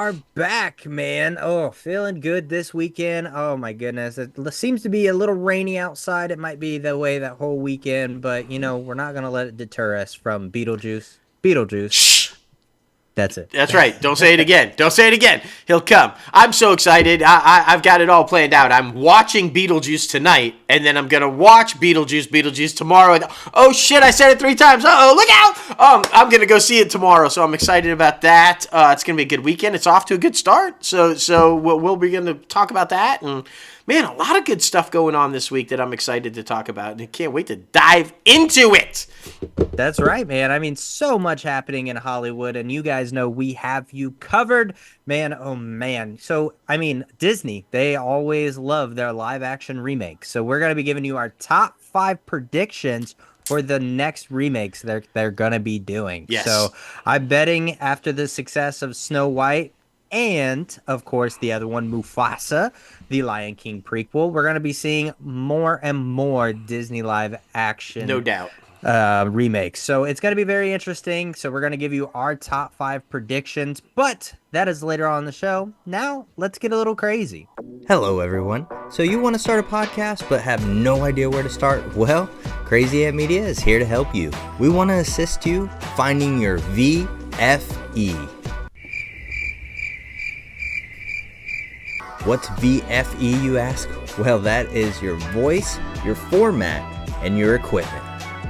are back, man. Oh, feeling good this weekend. Oh my goodness. It seems to be a little rainy outside. It might be the way that whole weekend, but we're not gonna let it deter us from Beetlejuice. Beetlejuice. Shh. That's it. That's right. Don't say it again. Don't say it again. He'll come. I'm so excited. I've got it all planned out. I'm watching Beetlejuice tonight, and then I'm going to watch Beetlejuice tomorrow. Oh, shit, I said it 3 times. Uh-oh, look out. I'm going to go see it tomorrow, so I'm excited about that. It's going to be a good weekend. It's off to a good start, so we'll be going to talk about that. And, man, a lot of good stuff going on this week that I'm excited to talk about, and I can't wait to dive into it. That's right, man. I mean, so much happening in Hollywood, and you guys know we have you covered, man. Oh, man. So, I mean, Disney, they always love their live action remakes. So, we're going to be giving you our top 5 predictions for the next remakes they're going to be doing. Yes. So, I'm betting after the success of Snow White and, of course, the other one, Mufasa, the Lion King prequel, we're going to be seeing more and more Disney live No action doubt. remakes. So it's going to be very interesting. So we're going to give you our top 5 predictions, but that is later on in the show. Now let's get a little crazy. Hello, everyone. So you want to start a podcast but have no idea where to start? Well, Crazy Ant Media is here to help you. We want to assist you finding your VFE. What's VFE, you ask? Well, that is your voice, your format, and your equipment.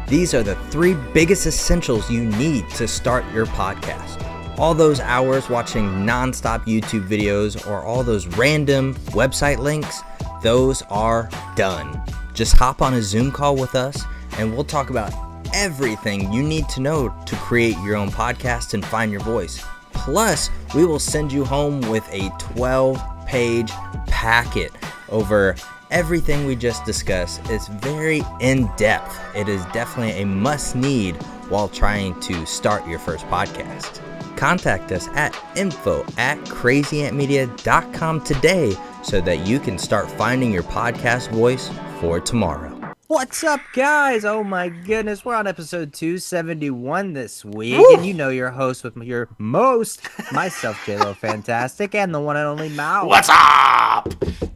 These are the 3 biggest essentials you need to start your podcast. All those hours watching non-stop YouTube videos or all those random website links, those are done. Just hop on a Zoom call with us and we'll talk about everything you need to know to create your own podcast and find your voice. Plus, we will send you home with a 12-page packet over everything we just discussed. Is very in-depth. It is definitely a must-need while trying to start your first podcast. Contact us at info@crazyantmedia.com today so that you can start finding your podcast voice for tomorrow. What's up, guys? Oh my goodness, we're on episode 271 this week, Woo! and you know your host with your most, myself, JLo Fantastic, and the one and only Mao. What's up?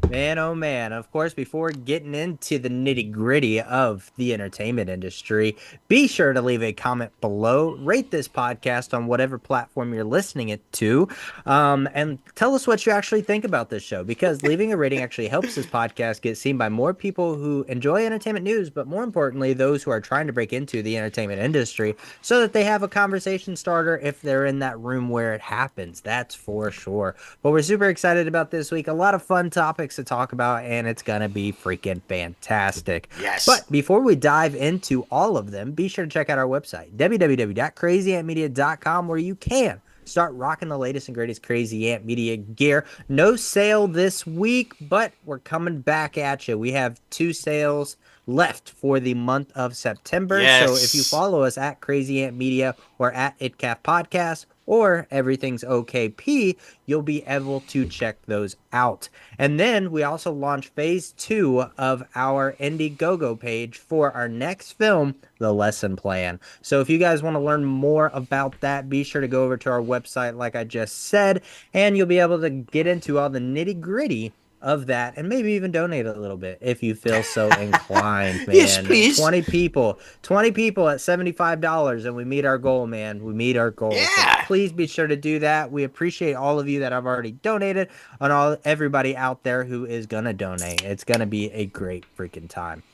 Man, oh man. Of course, before getting into the nitty gritty of the entertainment industry, be sure to leave a comment below, rate this podcast on whatever platform you're listening it to, and tell us what you actually think about this show, because leaving a rating actually helps this podcast get seen by more people who enjoy entertainment news, but more importantly, those who are trying to break into the entertainment industry so that they have a conversation starter if they're in that room where it happens. That's for sure. But we're super excited about this week. A lot of fun topics to talk about, and it's gonna be freaking fantastic. Yes. But before we dive into all of them, be sure to check out our website, www.crazyantmedia.com, where you can start rocking the latest and greatest Crazy Ant Media gear. No sale this week, but we're coming back at you. We have 2 sales left for the month of September. Yes. So if you follow us at Crazy Ant Media or at ITCAFpodcast or Everything's OKP, you'll be able to check those out. And then we also launched phase 2 of our Indiegogo page for our next film, The Lesson Plan. So if you guys want to learn more about that, be sure to go over to our website, like I just said, and you'll be able to get into all the nitty gritty of that, and maybe even donate a little bit if you feel so inclined, man. Yes, please. 20 people at $75, and we meet our goal, man. We meet our goal. Yeah. So please be sure to do that. We appreciate all of you that have already donated, and everybody out there who is gonna donate. It's gonna be a great freaking time.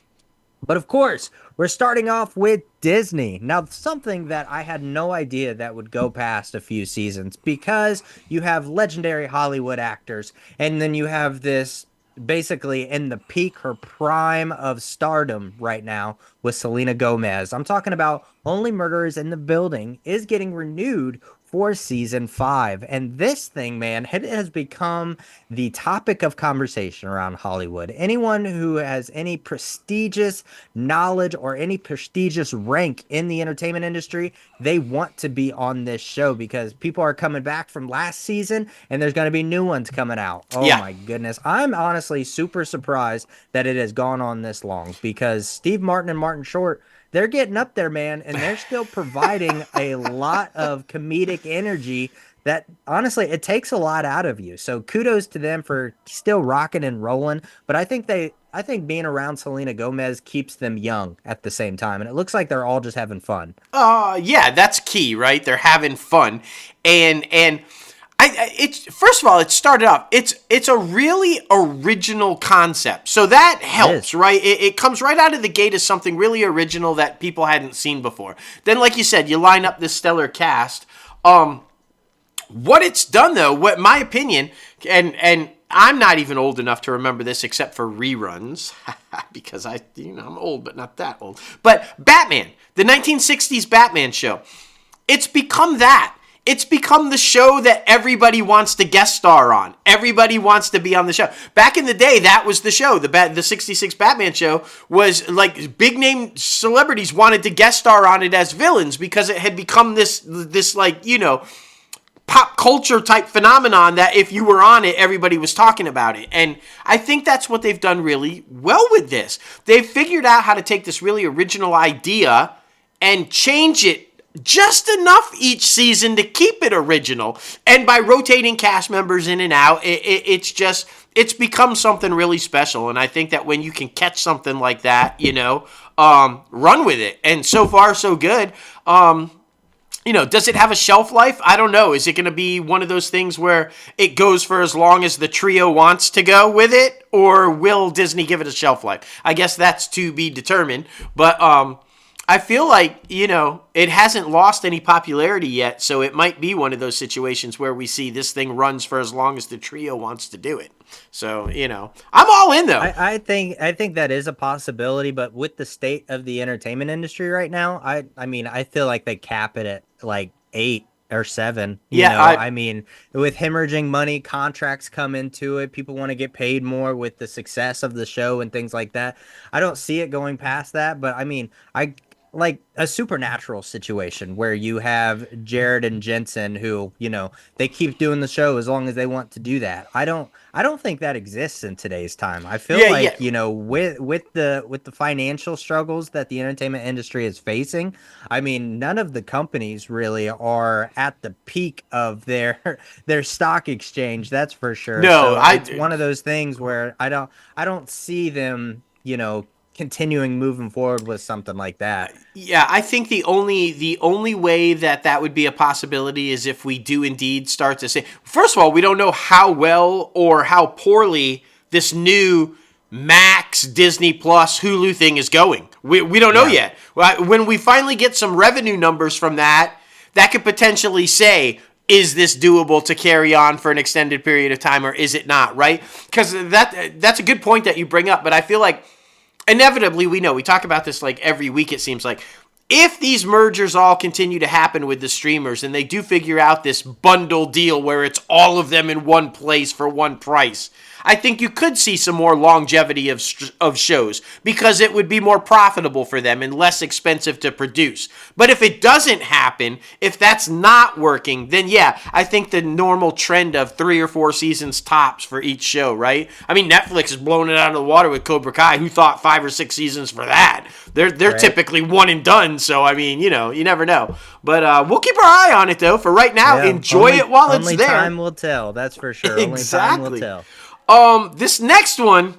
But of course, we're starting off with Disney. Now, something that I had no idea that would go past a few seasons, because you have legendary Hollywood actors, and then you have this basically in the peak, her prime of stardom right now with Selena Gomez. I'm talking about Only Murders in the Building is getting renewed for season 5. And this thing, man, it has become the topic of conversation around Hollywood. Anyone who has any prestigious knowledge or any prestigious rank in the entertainment industry, they want to be on this show because people are coming back from last season and there's going to be new ones coming out. Oh Yeah. my goodness. I'm honestly super surprised that it has gone on this long, because Steve Martin and Martin Short, they're getting up there, man, and they're still providing a lot of comedic energy that honestly, it takes a lot out of you. So kudos to them for still rocking and rolling. But I think being around Selena Gomez keeps them young at the same time. And it looks like they're all just having fun. Yeah, that's key, right? They're having fun, and it's first of all, it started off. It's a really original concept, so that helps, right? It comes right out of the gate as something really original that people hadn't seen before. Then, like you said, you line up this stellar cast. What it's done, though, what my opinion, and I'm not even old enough to remember this except for reruns, because I'm old, but not that old. But Batman, the 1960s Batman show, it's become that. It's become the show that everybody wants to guest star on. Everybody wants to be on the show. Back in the day, that was the show. The 66 Batman show was like big name celebrities wanted to guest star on it as villains because it had become this like, pop culture type phenomenon that if you were on it, everybody was talking about it. And I think that's what they've done really well with this. They've figured out how to take this really original idea and change it just enough each season to keep it original. And by rotating cast members in and out, it's become something really special. And I think that when you can catch something like that, run with it. And so far, so good. Does it have a shelf life? I don't know. Is it going to be one of those things where it goes for as long as the trio wants to go with it? Or will Disney give it a shelf life? I guess that's to be determined. But I feel like, it hasn't lost any popularity yet. So it might be one of those situations where we see this thing runs for as long as the trio wants to do it. So, I'm all in, though. I think that is a possibility, but with the state of the entertainment industry right now, I mean, I feel like they cap it at like 8 or 7. I mean, with hemorrhaging money, contracts come into it. People want to get paid more with the success of the show and things like that. I don't see it going past that, but I mean, like a Supernatural situation where you have Jared and Jensen who, they keep doing the show as long as they want to do that. I don't think that exists in today's time. I feel with the financial struggles that the entertainment industry is facing, I mean, none of the companies really are at the peak of their stock exchange, that's for sure. No, so it's one of those things where I don't see them, continuing moving forward with something like that. Yeah, I think the only way that would be a possibility is if we do indeed start to say, first of all, we don't know how well or how poorly this new Max, Disney Plus, Hulu thing is going. We don't know yet. When we finally get some revenue numbers from that could potentially say, is this doable to carry on for an extended period of time or is it not, right? Because that's a good point that you bring up, but I feel like inevitably, we talk about this like every week, it seems like. If these mergers all continue to happen with the streamers and they do figure out this bundle deal where it's all of them in one place for one price, I think you could see some more longevity of shows because it would be more profitable for them and less expensive to produce. But if it doesn't happen, if that's not working, then yeah, I think the normal trend of 3 or 4 seasons tops for each show, right? I mean, Netflix is blowing it out of the water with Cobra Kai. Who thought 5 or 6 seasons for that? They're typically one and done, so I mean, you never know. But we'll keep our eye on it, though. For right now, enjoy it while it's there. Only time will tell, that's for sure. Exactly. Only time will tell. This next one,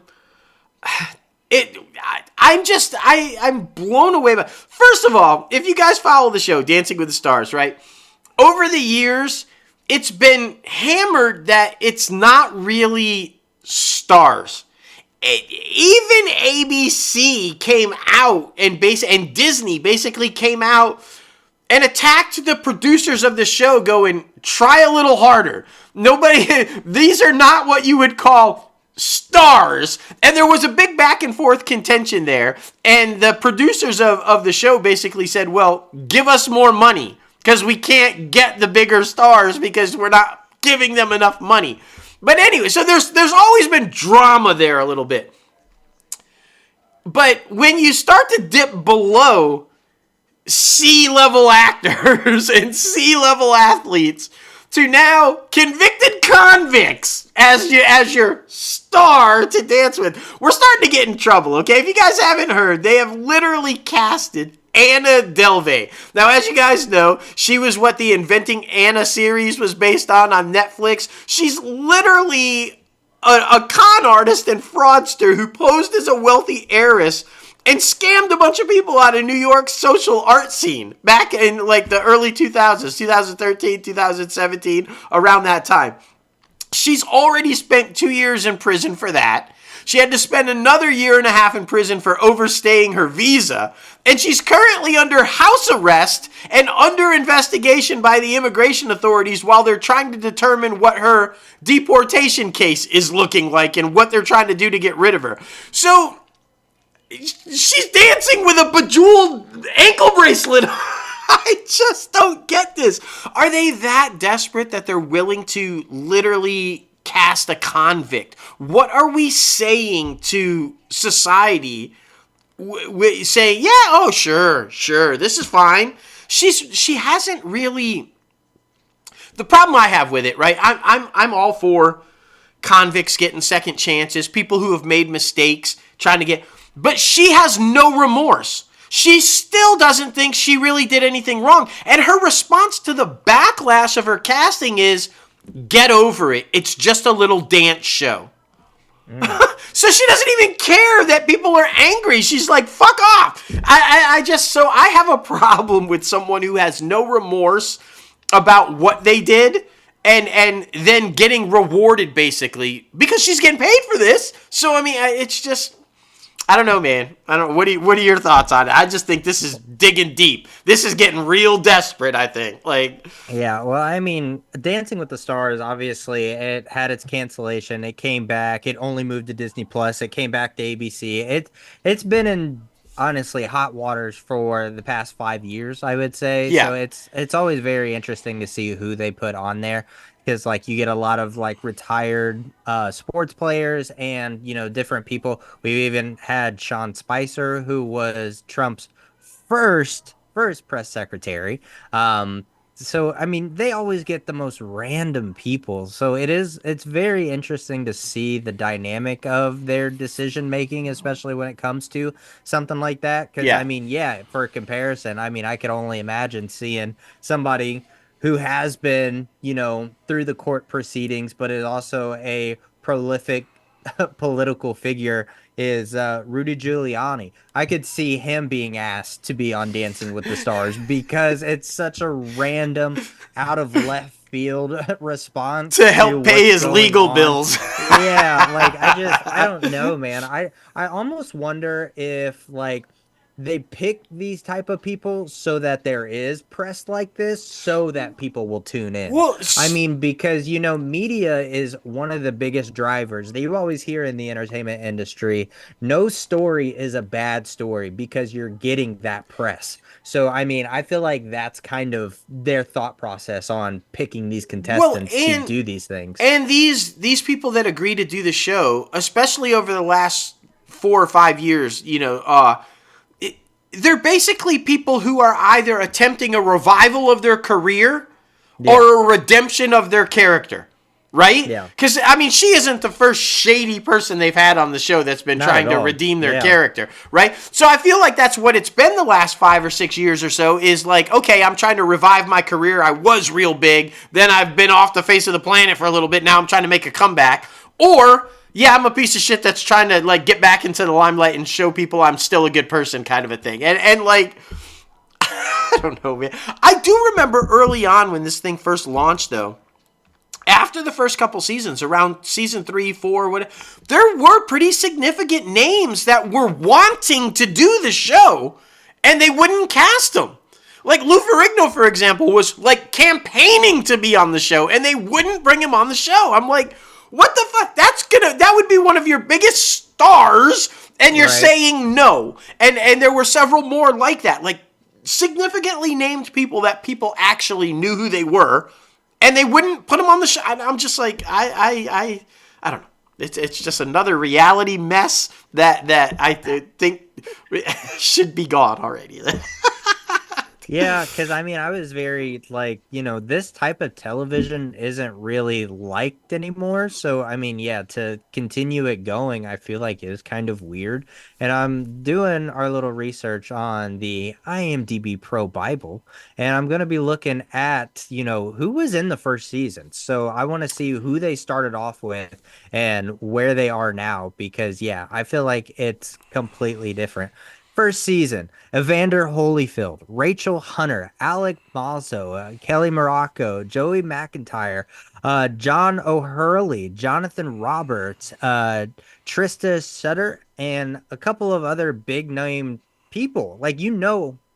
I'm blown away by. First of all, if you guys follow the show, Dancing with the Stars, right? Over the years, it's been hammered that it's not really stars. Even ABC came out and Disney basically came out and attacked the producers of the show going, try a little harder. These are not what you would call stars. And there was a big back and forth contention there. And the producers of the show basically said, well, give us more money because we can't get the bigger stars because we're not giving them enough money. But anyway, so there's always been drama there a little bit. But when you start to dip below C-level actors and C-level athletes to now convicted convicts as your star to dance with, we're starting to get in trouble, okay? If you guys haven't heard, they have literally casted Anna Delvey. Now, as you guys know, she was what the Inventing Anna series was based on Netflix. She's literally a con artist and fraudster who posed as a wealthy heiress and scammed a bunch of people out of New York's social art scene back in like the early 2000s, 2013, 2017, around that time. She's already spent 2 years in prison for that. She had to spend another 1.5 years in prison for overstaying her visa. And she's currently under house arrest and under investigation by the immigration authorities while they're trying to determine what her deportation case is looking like and what they're trying to do to get rid of her. So she's dancing with a bejeweled ankle bracelet. I just don't get this. Are they that desperate that they're willing to literally cast a convict? What are we saying to society? Saying, yeah, oh, sure, this is fine. She hasn't really. The problem I have with it, right? I'm all for convicts getting second chances, people who have made mistakes, trying to get. But she has no remorse. She still doesn't think she really did anything wrong. And her response to the backlash of her casting is, get over it. It's just a little dance show. So she doesn't even care that people are angry. She's like, fuck off. I have a problem with someone who has no remorse about what they did and then getting rewarded basically because she's getting paid for this. So, I mean, it's just... I don't know, man. I don't. What are your thoughts on it? I just think this is digging deep. This is getting real desperate, I think. Like, yeah, well, I mean, Dancing with the Stars, obviously, it had its cancellation. It came back. It only moved to Disney Plus. It came back to ABC. It's been in, honestly, hot waters for the past 5 years, I would say. Yeah. So it's always very interesting to see who they put on there. Because, like, you get a lot of, like, retired sports players and, you know, different people. We even had Sean Spicer, who was Trump's first press secretary. So, I mean, they always get the most random people. So it's very interesting to see the dynamic of their decision making, especially when it comes to something like that. Because, Yeah. I mean, yeah, for comparison, I mean, I could only imagine seeing somebody who has been, you know, through the court proceedings, but is also a prolific political figure, is Rudy Giuliani. I could see him being asked to be on Dancing with the Stars because it's such a random, out of left field response to help pay his legal bills. Yeah, like I don't know, man. I almost wonder if like they pick these type of people so that there is press like this so that people will tune in. Well, I mean, because, you know, media is one of the biggest drivers that you always hear in the entertainment industry. No story is a bad story because you're getting that press. So, I mean, I feel like that's kind of their thought process on picking these contestants to do these things. And these people that agree to do the show, especially over the last 4 or 5 years, you know, they're basically people who are either attempting a revival of their career or a redemption of their character, right? Yeah. Because, I mean, she isn't the first shady person they've had on the show that's been trying to redeem their character, right? So I feel like that's what it's been the last 5 or 6 years or so is like, okay, I'm trying to revive my career. I was real big. Then I've been off the face of the planet for a little bit. Now I'm trying to make a comeback. Or... yeah, I'm a piece of shit that's trying to, like, get back into the limelight and show people I'm still a good person kind of a thing. And like, I don't know, man. I do remember early on when this thing first launched, though, after the first couple seasons, around season 3, 4, whatever, there were pretty significant names that were wanting to do the show, and they wouldn't cast them. Like, Lou Ferrigno, for example, was, like, campaigning to be on the show, and they wouldn't bring him on the show. I'm like... what the fuck? That would be one of your biggest stars, and you're saying no. And there were several more like that, like significantly named people that people actually knew who they were, and they wouldn't put them on the show. I'm just like, I don't know. It's just another reality mess that I think should be gone already. Yeah, because I mean, I was very like, this type of television isn't really liked anymore. So, I mean, yeah, to continue it going, I feel like is kind of weird. And I'm doing our little research on the IMDb Pro Bible, and I'm going to be looking at, who was in the first season. So, I want to see who they started off with and where they are now, because, yeah, I feel like it's completely different. First season. Evander Holyfield, Rachel Hunter, Alec Malzo, Kelly Morocco, Joey McIntyre, John O'Hurley, Jonathan Roberts, Trista Sutter, and a couple of other big name people. Like,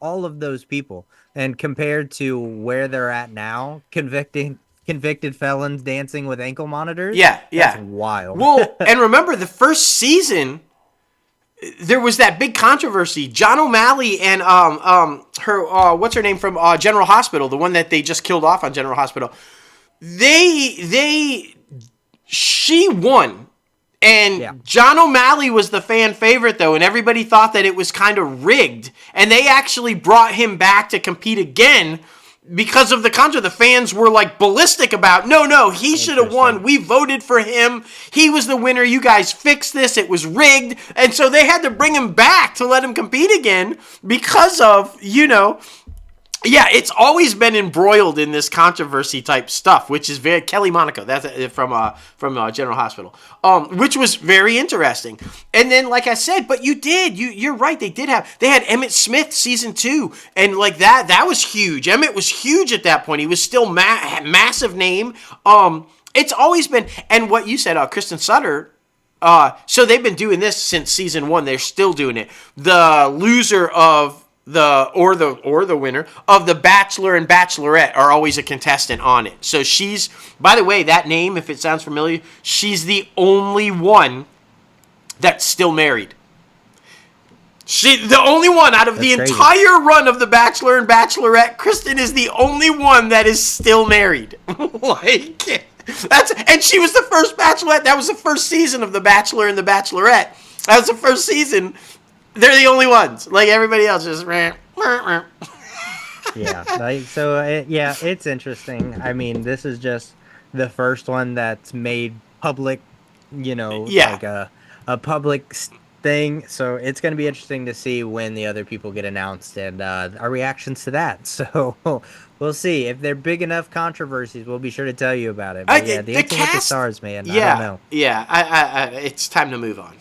all of those people. And compared to where they're at now, convicted felons dancing with ankle monitors, Yeah, that's yeah. wild. Well, and remember the first season, there was that big controversy. John O'Malley and her what's her name from General Hospital, the one that they just killed off on General Hospital. She won. And Yeah. John O'Malley was the fan favorite, though, and everybody thought that it was kind of rigged. And they actually brought him back to compete again because of the contra. The fans were like ballistic about, no, he should have won. We voted for him. He was the winner. You guys fixed this. It was rigged. And so they had to bring him back to let him compete again because of, yeah, it's always been embroiled in this controversy type stuff, which is very Kelly Monaco. That's from General Hospital, which was very interesting. And then, like I said, but you're right. They had Emmett Smith season 2, and like that was huge. Emmett was huge at that point. He was still massive name. It's always been, and what you said, Kristen Sutter. So they've been doing this since season 1. They're still doing it. The loser of the winner of The Bachelor and Bachelorette are always a contestant on it. So she's, by the way, that name, if it sounds familiar, she's the only one that's still married. The only one out of the entire run of The Bachelor and Bachelorette. Kristen is the only one that is still married. And she was the first Bachelorette. That was the first season of The Bachelor and the Bachelorette. That was the first season. They're the only ones. Like everybody else, just. Yeah. It's interesting. I mean, this is just the first one that's made public. Like a public thing. So it's going to be interesting to see when the other people get announced and our reactions to that. So we'll see if they're big enough controversies. We'll be sure to tell you about it. But the Dancing with the Stars, man. Yeah, I don't know. Yeah. It's time to move on.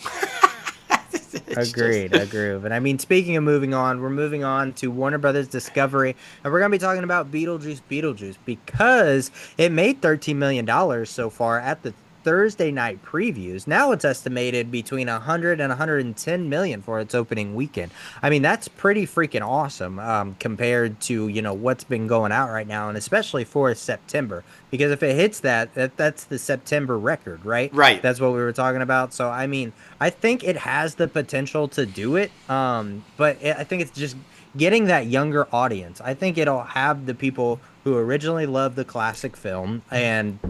Agreed. But I mean, speaking of moving on, we're moving on to Warner Brothers Discovery, and we're going to be talking about Beetlejuice because it made $13 million so far at the Thursday night previews. Now it's estimated between 100 and 110 million for its opening weekend. I mean, that's pretty freaking awesome compared to, what's been going out right now, and especially for September. Because if it hits that's the September record, right? Right. That's what we were talking about. So, I mean, I think it has the potential to do it, but I think it's just getting that younger audience. I think it'll have the people who originally loved the classic film,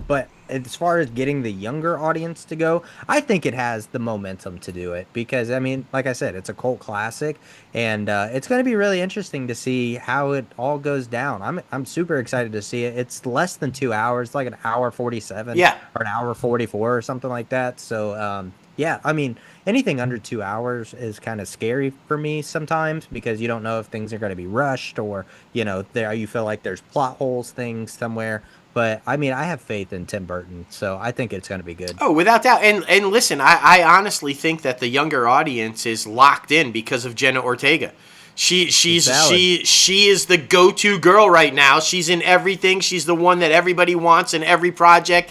but as far as getting the younger audience to go, I think it has the momentum to do it because, I mean, like I said, it's a cult classic, and it's going to be really interesting to see how it all goes down. I'm super excited to see it. It's less than 2 hours, like an hour 47, or an hour 44 or something like that. So, yeah, I mean, anything under 2 hours is kind of scary for me sometimes because you don't know if things are going to be rushed or, you feel like there's plot holes, things somewhere. But, I mean, I have faith in Tim Burton, so I think it's going to be good. Oh, without doubt. And listen, I honestly think that the younger audience is locked in because of Jenna Ortega. She is the go-to girl right now. She's in everything. She's the one that everybody wants in every project.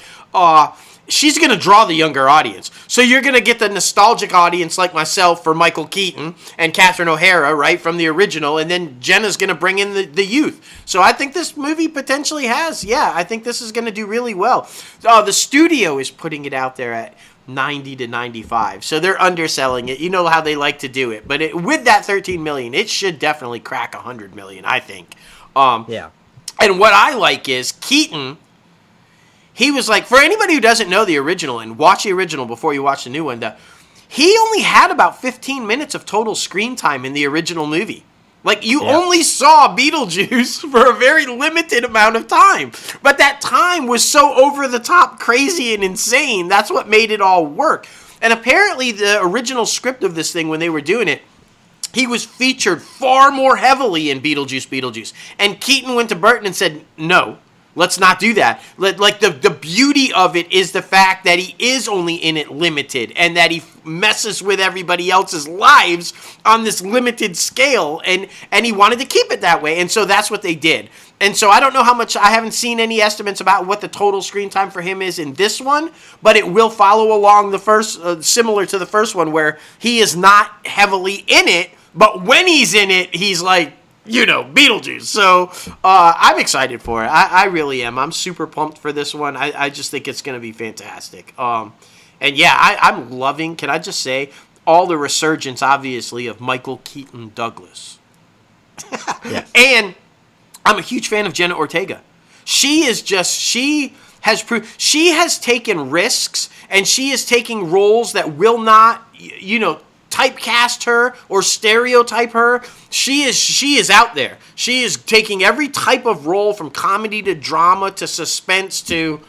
She's going to draw the younger audience. So you're going to get the nostalgic audience like myself for Michael Keaton and Catherine O'Hara, right, from the original. And then Jenna's going to bring in the youth. So I think this movie potentially I think this is going to do really well. The studio is putting it out there at 90 to 95. So they're underselling it. You know how they like to do it. But with that 13 million, it should definitely crack 100 million, I think. Yeah. And what I like is Keaton. He was like, for anybody who doesn't know the original and watch the original before you watch the new one, he only had about 15 minutes of total screen time in the original movie. Like, you Yeah. only saw Beetlejuice for a very limited amount of time. But that time was so over the top, crazy, and insane. That's what made it all work. And apparently, the original script of this thing, when they were doing it, he was featured far more heavily in Beetlejuice Beetlejuice. And Keaton went to Burton and said, no, let's not do that. Like, the beauty of it is the fact that he is only in it limited, and that he messes with everybody else's lives on this limited scale, and he wanted to keep it that way. And so that's what they did. And so I don't know how much, I haven't seen any estimates about what the total screen time for him is in this one, but it will follow along the first, similar to the first one, where he is not heavily in it, but when he's in it, he's like, Beetlejuice. So I'm excited for it. I really am. I'm super pumped for this one. I just think it's going to be fantastic. And yeah, I'm loving, can I just say, all the resurgence, obviously, of Michael Keaton Douglas. Yes. And I'm a huge fan of Jenna Ortega. She has taken risks, and she is taking roles that will not, typecast her or stereotype her. She is out there. She is taking every type of role, from comedy to drama to suspense to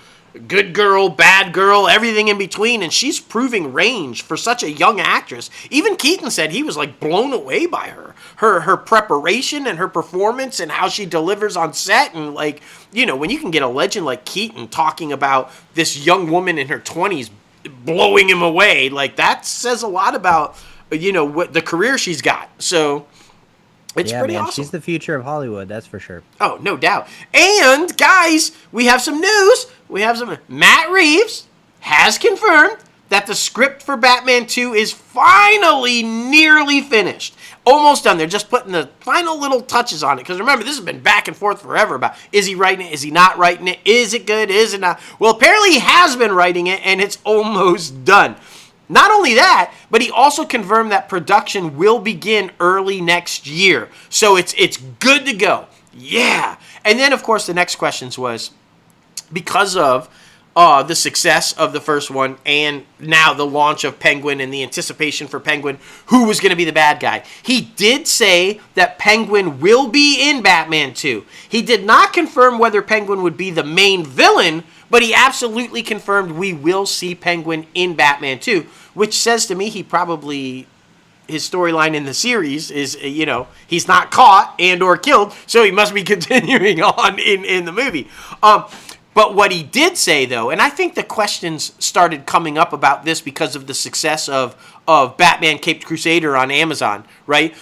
good girl, bad girl, everything in between, and she's proving range for such a young actress. Even Keaton said he was like blown away by her preparation and her performance and how she delivers on set. And like, when you can get a legend like Keaton talking about this young woman in her 20s blowing him away, like, that says a lot about what the career she's got. So it's pretty awesome. She's the future of Hollywood, that's for sure. Oh, no doubt. And guys, we have some news. Matt Reeves has confirmed that the script for Batman 2 is finally nearly finished. Almost done. They're just putting the final little touches on it. Because remember, this has been back and forth forever about, is he writing it? Is he not writing it? Is it good? Is it not? Well, apparently he has been writing it, and it's almost done. Not only that, but he also confirmed that production will begin early next year. So it's good to go. Yeah. And then, of course, the next questions was, because of the success of the first one, and now the launch of Penguin and the anticipation for Penguin, who was going to be the bad guy. He did say that Penguin will be in Batman 2. He did not confirm whether Penguin would be the main villain, but he absolutely confirmed we will see Penguin in Batman 2, which says to me his storyline in the series is, he's not caught and or killed, so he must be continuing on in the movie. But what he did say, though, and I think the questions started coming up about this because of the success of Batman Caped Crusader on Amazon, right?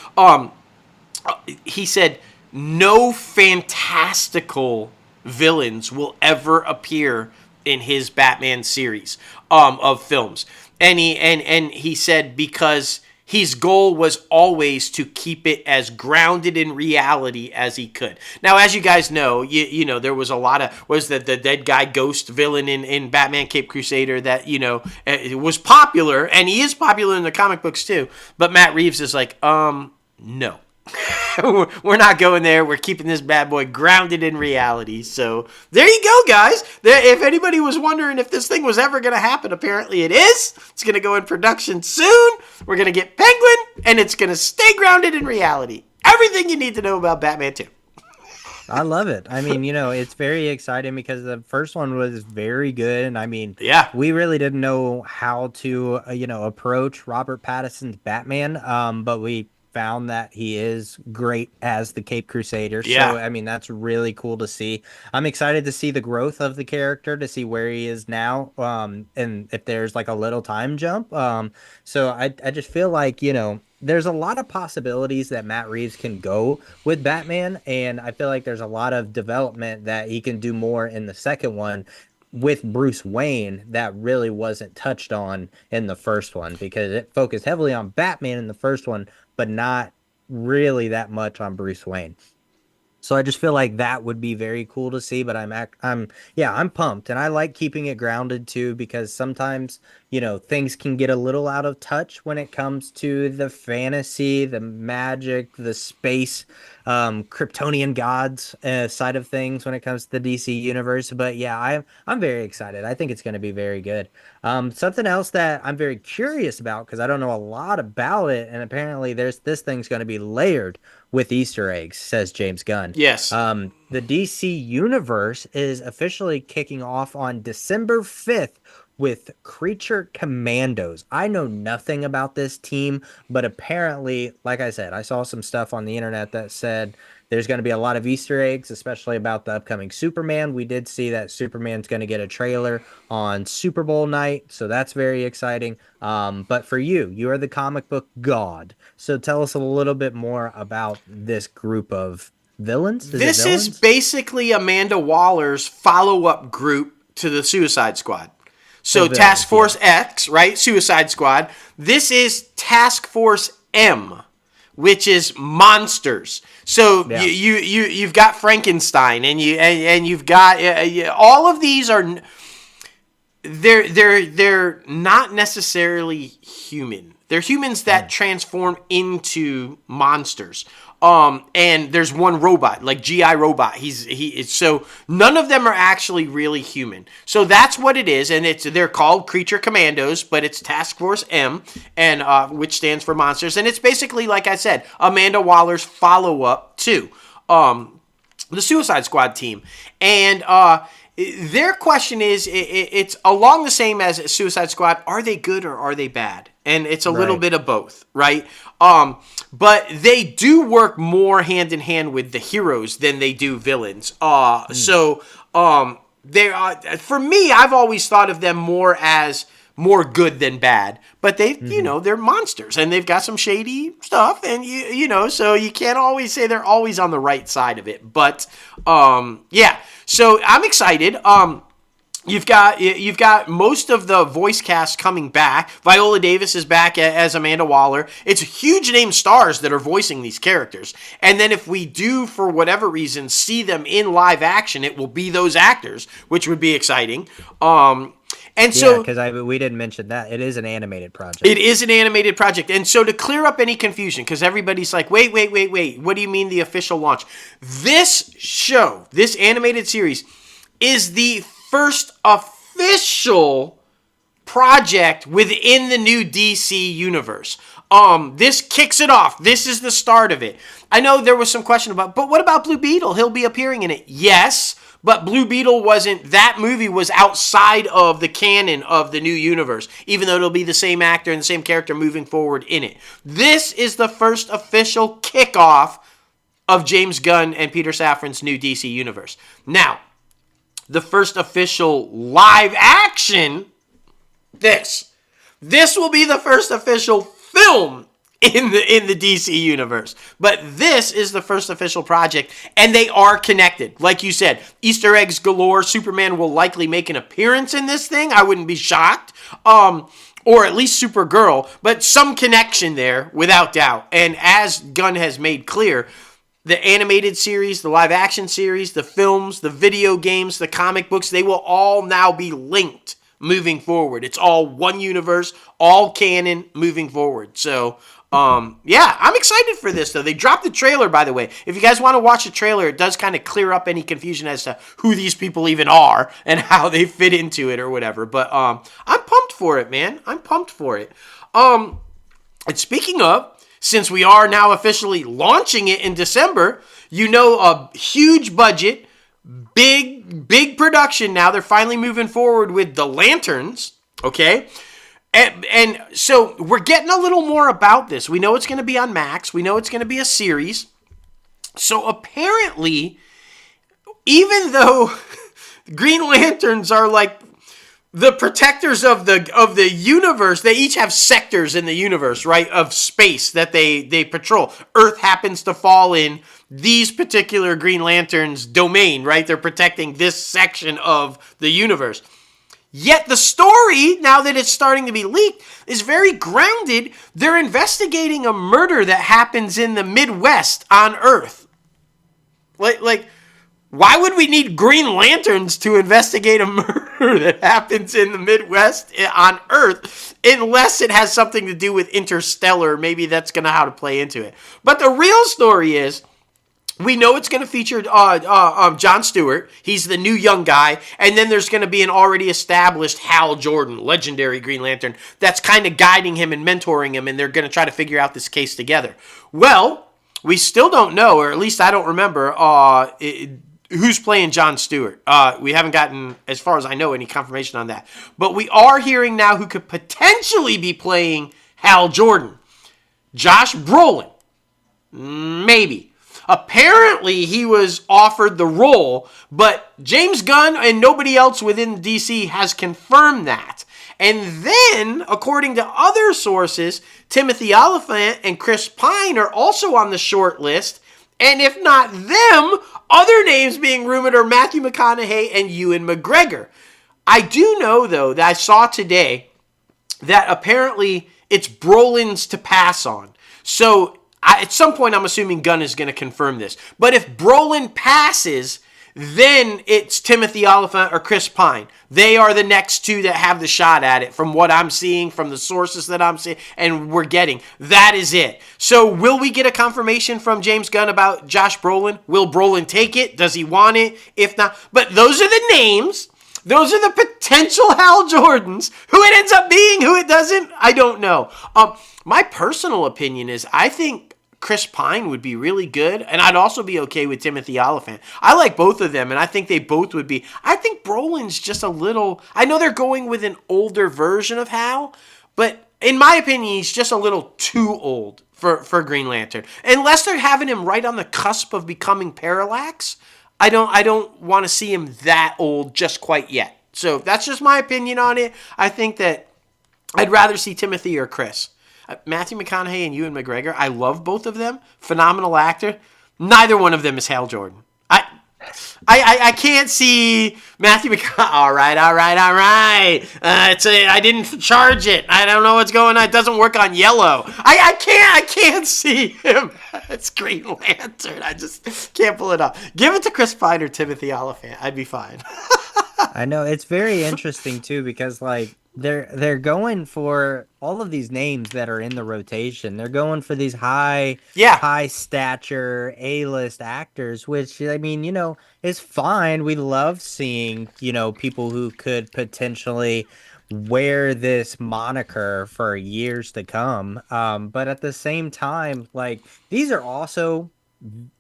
He said no fantastical villains will ever appear in his Batman series of films. And he said because his goal was always to keep it as grounded in reality as he could. Now, as you guys know, you know there was a lot of, the dead guy ghost villain in Batman Caped Crusader that, it was popular, and he is popular in the comic books too. But Matt Reeves is like, no. We're not going there. We're keeping this bad boy grounded in reality. So there you go, guys. If anybody was wondering if this thing was ever going to happen, apparently it is. It's going to go in production soon. We're going to get Penguin, and it's going to stay grounded in reality. Everything you need to know about Batman 2. I love it. I mean, it's very exciting because the first one was very good. And I mean, yeah, we really didn't know how to, approach Robert Pattinson's Batman. But we found that he is great as the Caped Crusader. Yeah. So, I mean, that's really cool to see. I'm excited to see the growth of the character, to see where he is now. And if there's like a little time jump. So I just feel like, there's a lot of possibilities that Matt Reeves can go with Batman. And I feel like there's a lot of development that he can do more in the second one with Bruce Wayne that really wasn't touched on in the first one, because it focused heavily on Batman in the first one, but not really that much on Bruce Wayne. So I just feel like that would be very cool to see, but I'm pumped, and I like keeping it grounded too, because sometimes, things can get a little out of touch when it comes to the fantasy, the magic, the space, Kryptonian gods side of things when it comes to the DC universe. But yeah, I'm very excited. I think it's going to be very good. Something else that I'm very curious about, because I don't know a lot about it, and apparently this thing's going to be layered with Easter eggs, says James Gunn. Yes. The DC universe is officially kicking off on December 5th with Creature Commandos. I know nothing about this team, but apparently, like I said, I saw some stuff on the internet that said there's going to be a lot of Easter eggs, especially about the upcoming Superman. We did see that Superman's going to get a trailer on Super Bowl night, so that's very exciting. But for you, you are the comic book god. So tell us a little bit more about this group of villains. This is basically Amanda Waller's follow-up group to the Suicide Squad. So villains, Task Force X, right? Suicide Squad. This is Task Force M, which is monsters. So you've got Frankenstein, and you've got all of these are they're not necessarily human. They're humans that transform into monsters. And there's one robot, like G.I. Robot. So none of them are actually really human. So that's what it is, and they're called Creature Commandos, but it's Task Force M, and which stands for monsters. And it's basically, like I said, Amanda Waller's follow-up to the Suicide Squad team. And their question is, it's along the same as Suicide Squad. Are they good or are they bad? And it's a little bit of both, right? But they do work more hand in hand with the heroes than they do villains. So they are, for me, I've always thought of them more as more good than bad. But they, they're monsters, and they've got some shady stuff, and so you can't always say they're always on the right side of it. But yeah, so I'm excited. You've got most of the voice cast coming back. Viola Davis is back as Amanda Waller. It's huge name stars that are voicing these characters. And then if we do, for whatever reason, see them in live action, it will be those actors, which would be exciting. And so, because we didn't mention that it is an animated project. It is an animated project, and so to clear up any confusion, because everybody's like, wait, what do you mean the official launch? This show, this animated series, is the first official project within the new DC universe. This kicks it off. This is the start of it. I know there was some question about, but what about Blue Beetle? He'll be appearing in it. Yes, but Blue Beetle that movie was outside of the canon of the new universe, even though it'll be the same actor and the same character moving forward in it. This is the first official kickoff of James Gunn and Peter Safran's new DC universe. Now, the first official live action, this will be the first official film in the DC universe. But this is the first official project, and they are connected. Like you said, Easter eggs galore. Superman will likely make an appearance in this thing. I wouldn't be shocked. Or at least Supergirl, but some connection there, without doubt. And as Gunn has made clear, the animated series, the live action series, the films, the video games, the comic books, they will all now be linked moving forward. It's all one universe, all canon moving forward. So, yeah, I'm excited for this, though. They dropped the trailer, by the way. If you guys want to watch the trailer, it does kind of clear up any confusion as to who these people even are and how they fit into it or whatever. But I'm pumped for it, man. I'm pumped for it. And speaking of, since we are now officially launching it in December, a huge budget, big production now. They're finally moving forward with the Lanterns, okay? And so we're getting a little more about this. We know it's going to be on Max. We know it's going to be a series. So apparently, even though Green Lanterns are like the protectors of the universe, they each have sectors in the universe, right, of space that they patrol. Earth happens to fall in these particular Green Lanterns' domain, right? They're protecting this section of the universe. Yet the story, now that it's starting to be leaked, is very grounded. They're investigating a murder that happens in the Midwest on Earth. Like, why would we need Green Lanterns to investigate a murder that happens in the Midwest on Earth unless it has something to do with Interstellar? Maybe that's going to how to play into it. But the real story is, we know it's going to feature John Stewart. He's the new young guy. And then there's going to be an already established Hal Jordan, legendary Green Lantern, that's kind of guiding him and mentoring him, and they're going to try to figure out this case together. Well, we still don't know, or at least I don't remember, who's playing Jon Stewart. We haven't gotten, as far as I know, any confirmation on that. But we are hearing now who could potentially be playing Hal Jordan. Josh Brolin. Maybe. Apparently, he was offered the role, but James Gunn and nobody else within DC has confirmed that. And then, according to other sources, Timothy Olyphant and Chris Pine are also on the short list. And if not them, other names being rumored are Matthew McConaughey and Ewan McGregor. I do know, though, that I saw today that apparently it's Brolin's to pass on. So at some point, I'm assuming Gunn is going to confirm this. But if Brolin passes, then it's Timothy Olyphant or Chris Pine. They are the next two that have the shot at it from what I'm seeing, from the sources that I'm seeing, and we're getting. That is it. So will we get a confirmation from James Gunn about Josh Brolin? Will Brolin take it? Does he want it? If not, but those are the names. Those are the potential Hal Jordans. Who it ends up being, who it doesn't, I don't know. My personal opinion is I think Chris Pine would be really good, and I'd also be okay with Timothy Olyphant. I like both of them, and I think they both would be. I think Brolin's just a little, I know they're going with an older version of Hal, but in my opinion, he's just a little too old for Green Lantern. Unless they're having him right on the cusp of becoming Parallax, I don't want to see him that old just quite yet. So that's just my opinion on it. I think that I'd rather see Timothy or Chris. Matthew McConaughey and Ewan McGregor, I love both of them. Phenomenal actor. Neither one of them is Hal Jordan. I can't see Matthew McConaughey. All right. I didn't charge it. I don't know what's going on. It doesn't work on yellow. I can't see him. It's Green Lantern. I just can't pull it off. Give it to Chris Pine or Timothy Olyphant. I'd be fine. I know it's very interesting too because like they're going for all of these names that are in the rotation. They're going for these high stature A-list actors, which I mean, is fine. We love seeing, people who could potentially wear this moniker for years to come. But at the same time, like these are also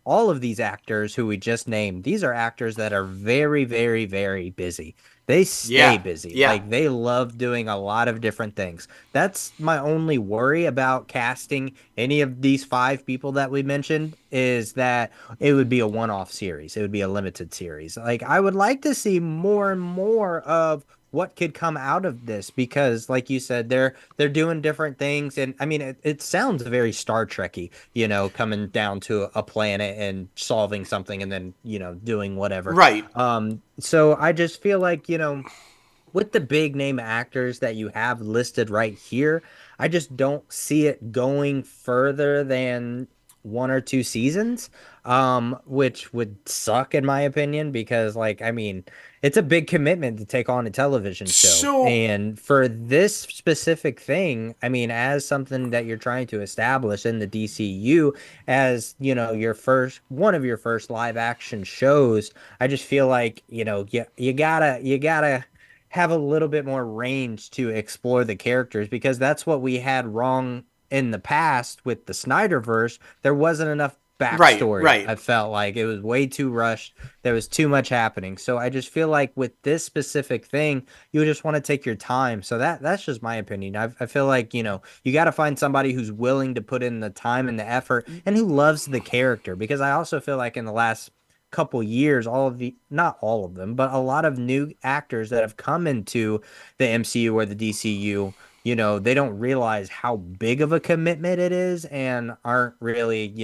all of these actors who we just named. These are actors that are very, very, very busy. They stay busy. Yeah. Like they love doing a lot of different things. That's my only worry about casting any of these 5 people that we mentioned is that it would be a one-off series. It would be a limited series. Like I would like to see more and more of what could come out of this because like you said, they're doing different things. And I mean, it sounds very Star Trek-y, coming down to a planet and solving something and then, doing whatever. Right. So I just feel like, with the big name actors that you have listed right here, I just don't see it going further than 1 or 2 seasons, which would suck in my opinion because it's a big commitment to take on a television show. And for this specific thing, I mean, as something that you're trying to establish in the DCU as, one of your first live action shows, I just feel like, you gotta have a little bit more range to explore the characters because that's what we had wrong in the past with the Snyderverse. There wasn't enough backstory. Right. I felt like it was way too rushed. There was too much happening. So I just feel like with this specific thing, you just want to take your time. So that's just my opinion. I feel like, you got to find somebody who's willing to put in the time and the effort and who loves the character. Because I also feel like in the last couple years, not all of them, but a lot of new actors that have come into the MCU or the DCU, they don't realize how big of a commitment it is and aren't really,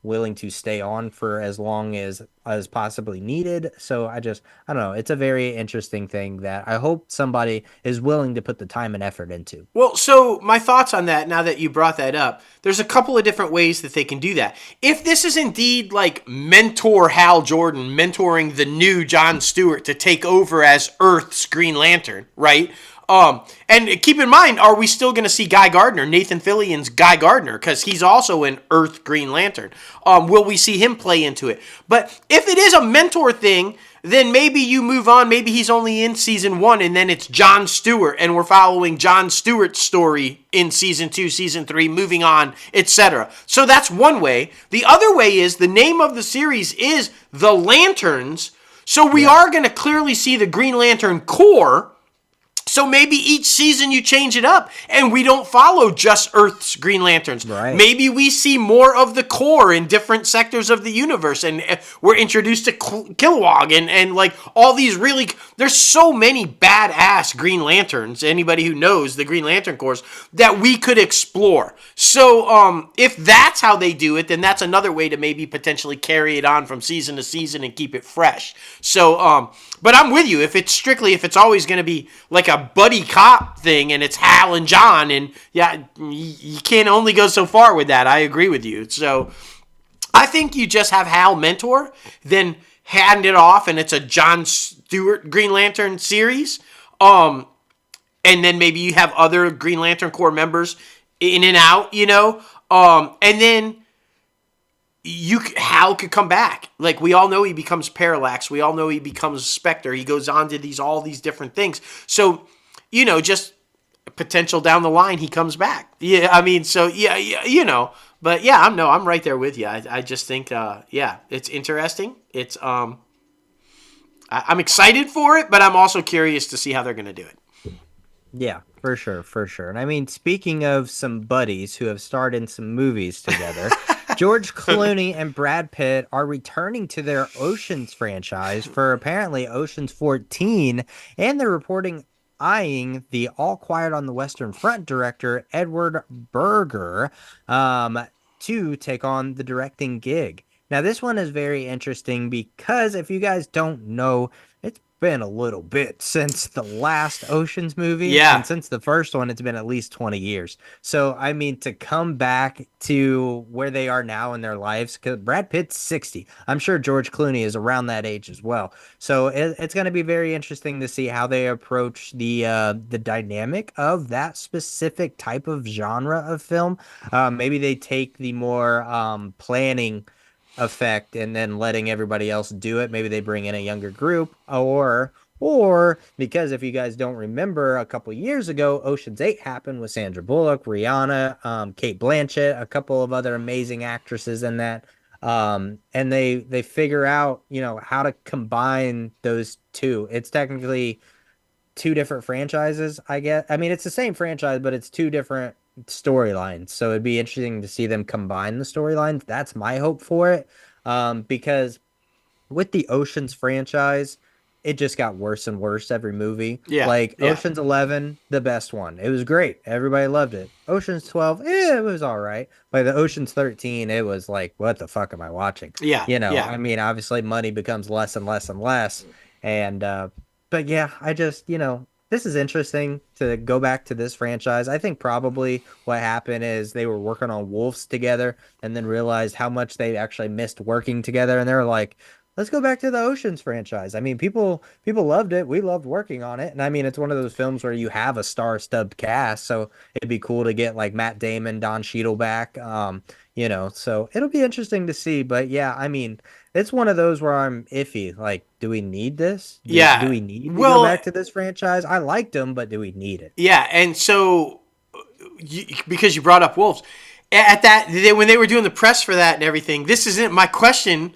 willing to stay on for as long as possibly needed. So I don't know. It's a very interesting thing that I hope somebody is willing to put the time and effort into. Well, so my thoughts on that, now that you brought that up, there's a couple of different ways that they can do that. If this is indeed like mentor Hal Jordan, mentoring the new Jon Stewart to take over as Earth's Green Lantern, right? And keep in mind, are we still going to see Guy Gardner, Nathan Fillion's Guy Gardner, because he's also an Earth Green Lantern? Will we see him play into it? But if it is a mentor thing, then maybe you move on. Maybe he's only in season 1, and then it's Jon Stewart, and we're following Jon Stewart's story in season 2, season 3, moving on, etc. So that's one way. The other way is the name of the series is The Lanterns, so we are going to clearly see the Green Lantern Corps. So maybe each season you change it up and we don't follow just Earth's Green Lanterns. Right. Maybe we see more of the Corps in different sectors of the universe, and we're introduced to Kilowog and like all these really, there's so many badass Green Lanterns, anybody who knows the Green Lantern Corps, that we could explore. So if that's how they do it, then that's another way to maybe potentially carry it on from season to season and keep it fresh. So, but I'm with you. If it's always going to be like a buddy cop thing and it's Hal and John, and yeah, you can't only go so far with that. I agree with you. So I think you just have Hal mentor, then hand it off, and it's a Jon Stewart Green Lantern series. And then maybe you have other Green Lantern Corps members in and out, and then Hal could come back. Like, we all know he becomes Parallax. We all know he becomes Spectre. He goes on to all these different things. So, just potential down the line, he comes back. Yeah, I mean, so, yeah. But, yeah, I'm right there with you. I just think, it's interesting. It's, I'm excited for it, but I'm also curious to see how they're going to do it. Yeah, for sure. And I mean, speaking of some buddies who have starred in some movies together, George Clooney and Brad Pitt are returning to their Oceans franchise for apparently Oceans 14, and they're reporting eyeing the All Quiet on the Western Front director Edward Berger to take on the directing gig. Now, this one is very interesting because if you guys don't know, it's been a little bit since the last Oceans movie. Yeah. And since the first one, it's been at least 20 years. So, I mean, to come back to where they are now in their lives, because Brad Pitt's 60. I'm sure George Clooney is around that age as well. So it's going to be very interesting to see how they approach the dynamic of that specific type of genre of film. Maybe they take the more planning effect and then letting everybody else do it. Maybe they bring in a younger group, or because if you guys don't remember, a couple years ago, Ocean's 8 happened with Sandra Bullock, Rihanna, Cate Blanchett, a couple of other amazing actresses in that. And they figure out, how to combine those two. It's technically two different franchises, I guess. I mean, it's the same franchise, but it's two different storylines, so it'd be interesting to see them combine the storylines. That's my hope for it, because with the Oceans franchise, it just got worse and worse every movie. Oceans 11, the best one, it was great, everybody loved it. Oceans 12, it was all right. By the Oceans 13, it was like, what the fuck am I watching? I mean, obviously money becomes less and less and less, and but yeah, I just, this is interesting to go back to this franchise. I think probably what happened is they were working on Wolves together and then realized how much they actually missed working together. And they were like, let's go back to the Oceans franchise. I mean, people loved it. We loved working on it. And I mean, it's one of those films where you have a star-studded cast. So it'd be cool to get like Matt Damon, Don Cheadle back, so it'll be interesting to see. But yeah, I mean, it's one of those where I'm iffy. Like, do we need this? Do we need to go back to this franchise? I liked them, but do we need it? Yeah, and so, because you brought up Wolves, at that, when they were doing the press for that and everything, this isn't my question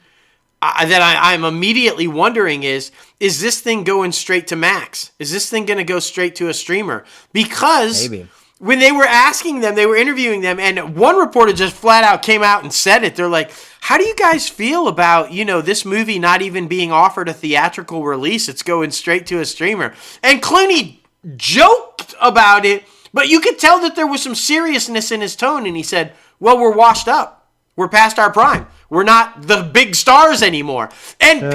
that I'm immediately wondering is this thing going straight to Max? Is this thing going to go straight to a streamer? Because maybe. When they were asking them, they were interviewing them, and one reporter just flat out came out and said it. They're like, how do you guys feel about, this movie not even being offered a theatrical release? It's going straight to a streamer. And Clooney joked about it, but you could tell that there was some seriousness in his tone, and he said, well, we're washed up. We're past our prime. We're not the big stars anymore. And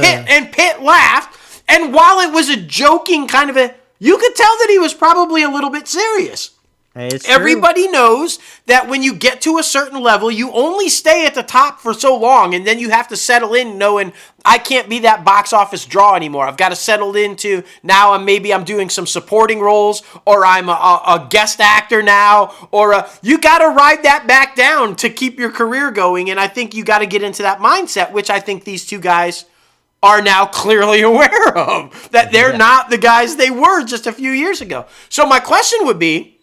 Pitt laughed, and while it was a joking kind of you could tell that he was probably a little bit serious. It's true. Everybody knows that when you get to a certain level, you only stay at the top for so long, and then you have to settle in knowing I can't be that box office draw anymore. I've got to settle into now I'm doing some supporting roles, or I'm a guest actor now, or you got to ride that back down to keep your career going, and I think you got to get into that mindset, which I think these two guys are now clearly aware of, that they're not the guys they were just a few years ago. So my question would be,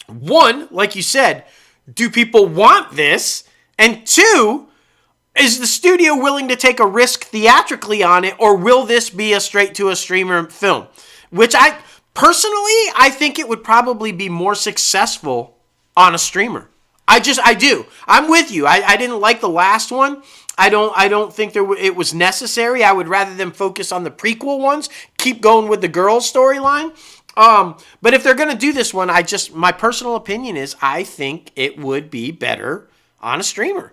one, like you said, do people want this? And two, is the studio willing to take a risk theatrically on it, or will this be a straight to a streamer film? Which I think it would probably be more successful on a streamer. I do. I'm with you. I didn't like the last one. I don't think it was necessary. I would rather them focus on the prequel ones, keep going with the girls storyline. But if they're going to do this one, my personal opinion is I think it would be better on a streamer.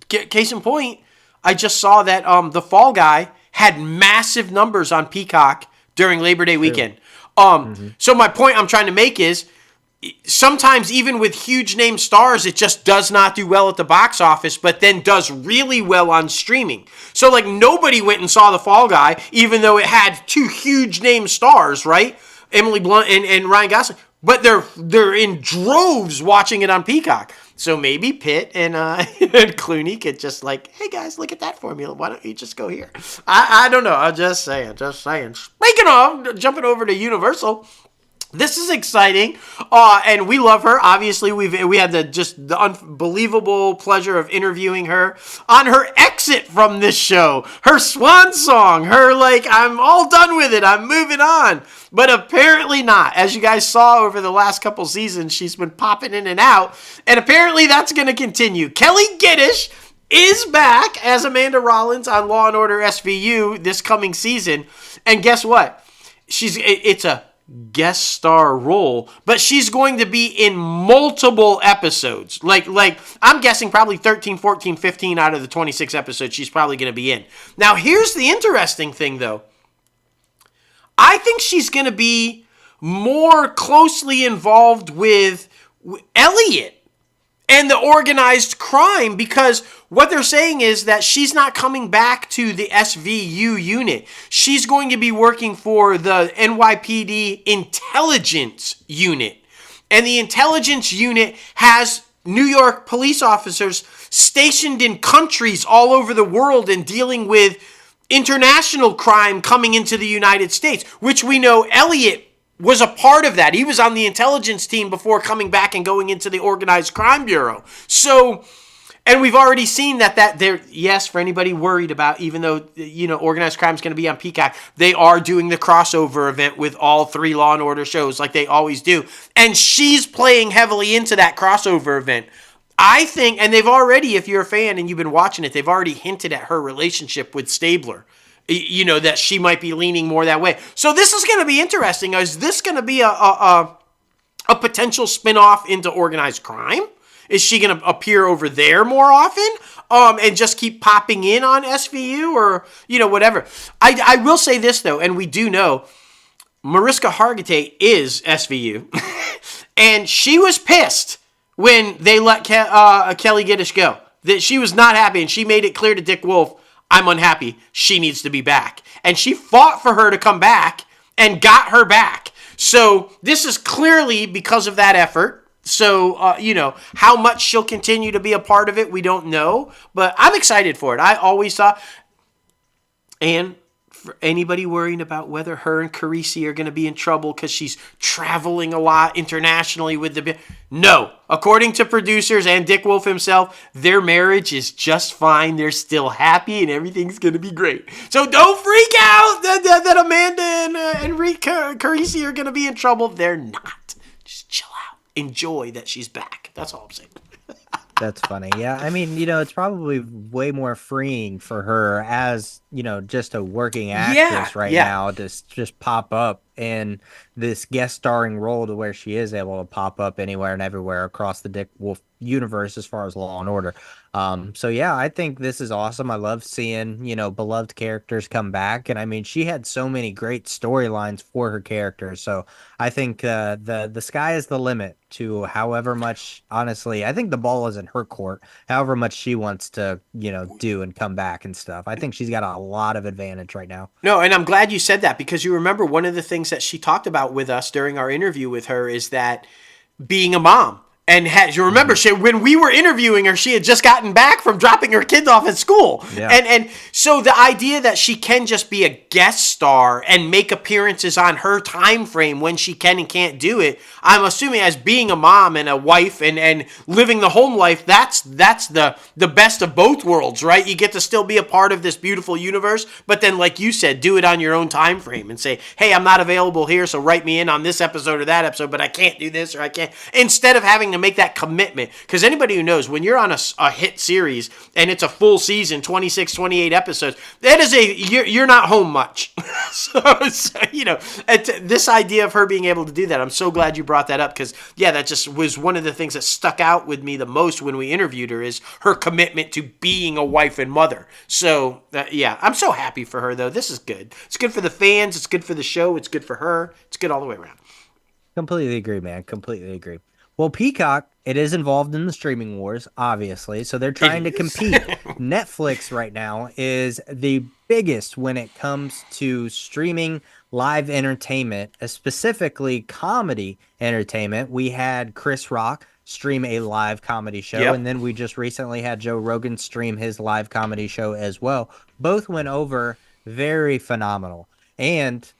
Case in point, I just saw that the Fall Guy had massive numbers on Peacock during Labor Day weekend. So my point I'm trying to make is, sometimes even with huge name stars, it just does not do well at the box office, but then does really well on streaming. So like nobody went and saw The Fall Guy, even though it had two huge name stars, right? Emily Blunt and Ryan Gosling, but they're in droves watching it on Peacock. So maybe Pitt and and Clooney could just like, hey guys, look at that formula. Why don't you just go here? I don't know. I'm just saying. Speaking of, jumping over to Universal. This is exciting, and we love her. Obviously, we had the unbelievable pleasure of interviewing her on her exit from this show, her swan song, her like, I'm all done with it, I'm moving on. But apparently not. As you guys saw over the last couple seasons, she's been popping in and out, and apparently that's going to continue. Kelly Giddish is back as Amanda Rollins on Law & Order SVU this coming season, and guess what? It's a guest star role, but she's going to be in multiple episodes. Like I'm guessing probably 13, 14, 15 out of the 26 episodes she's probably going to be in. Now, here's the interesting thing, though. I think she's going to be more closely involved with Elliot and the organized crime, because what they're saying is that she's not coming back to the SVU unit. She's going to be working for the NYPD intelligence unit. And the intelligence unit has New York police officers stationed in countries all over the world and dealing with international crime coming into the United States, which we know Elliot was a part of that. He was on the intelligence team before coming back and going into the Organized Crime Bureau. So, and we've already seen that there, yes, for anybody worried about, even though, Organized Crime is going to be on Peacock, they are doing the crossover event with all three Law & Order shows like they always do. And she's playing heavily into that crossover event. I think, and they've already, if you're a fan and you've been watching it, they've already hinted at her relationship with Stabler. That she might be leaning more that way. So this is going to be interesting. Is this going to be a potential spinoff into organized crime? Is she going to appear over there more often? And just keep popping in on SVU or, whatever. I will say this, though, and we do know Mariska Hargitay is SVU. And she was pissed when they let Kelly Giddish go. That she was not happy, and she made it clear to Dick Wolf, I'm unhappy. She needs to be back. And she fought for her to come back and got her back. So this is clearly because of that effort. So, how much she'll continue to be a part of it, we don't know. But I'm excited for it. I always thought. And for anybody worrying about whether her and Carisi are going to be in trouble because she's traveling a lot internationally with the... No. According to producers and Dick Wolf himself, their marriage is just fine. They're still happy and everything's going to be great. So don't freak out that Amanda and Carisi are going to be in trouble. They're not. Just chill out. Enjoy that she's back. That's all I'm saying. That's funny. Yeah, I mean, it's probably way more freeing for her as, just a working actress now to just pop up in this guest starring role to where she is able to pop up anywhere and everywhere across the Dick Wolf universe as far as Law and Order. So yeah, I think this is awesome. I love seeing, beloved characters come back. And I mean, she had so many great storylines for her characters. So I think the sky is the limit to however much, honestly, I think the ball is in her court, however much she wants to, do and come back and stuff. I think she's got a lot of advantage right now. No, and I'm glad you said that, because you remember one of the things that she talked about with us during our interview with her is that being a mom. And you remember, when we were interviewing her, she had just gotten back from dropping her kids off at school. Yeah. And so the idea that she can just be a guest star and make appearances on her time frame when she can and can't do it, I'm assuming as being a mom and a wife and living the home life, that's the best of both worlds, right? You get to still be a part of this beautiful universe, but then, like you said, do it on your own time frame and say, hey, I'm not available here, so write me in on this episode or that episode, but I can't do this or I can't. Instead of having to make that commitment, because anybody who knows, when you're on a hit series and it's a full season, 26, 28 episodes, that is you're not home much. so this idea of her being able to do that, I'm so glad you brought that up, because yeah, that just was one of the things that stuck out with me the most when we interviewed her, is her commitment to being a wife and mother. So yeah, I'm so happy for her though. This is good. It's good for the fans. It's good for the show. It's good for her. It's good all the way around. Completely agree, man. Completely agree. Well, Peacock, it is involved in the streaming wars, obviously, so they're trying to compete. Netflix right now is the biggest when it comes to streaming live entertainment, specifically comedy entertainment. We had Chris Rock stream a live comedy show, and then we just recently had Joe Rogan stream his live comedy show as well. Both went over very phenomenal, and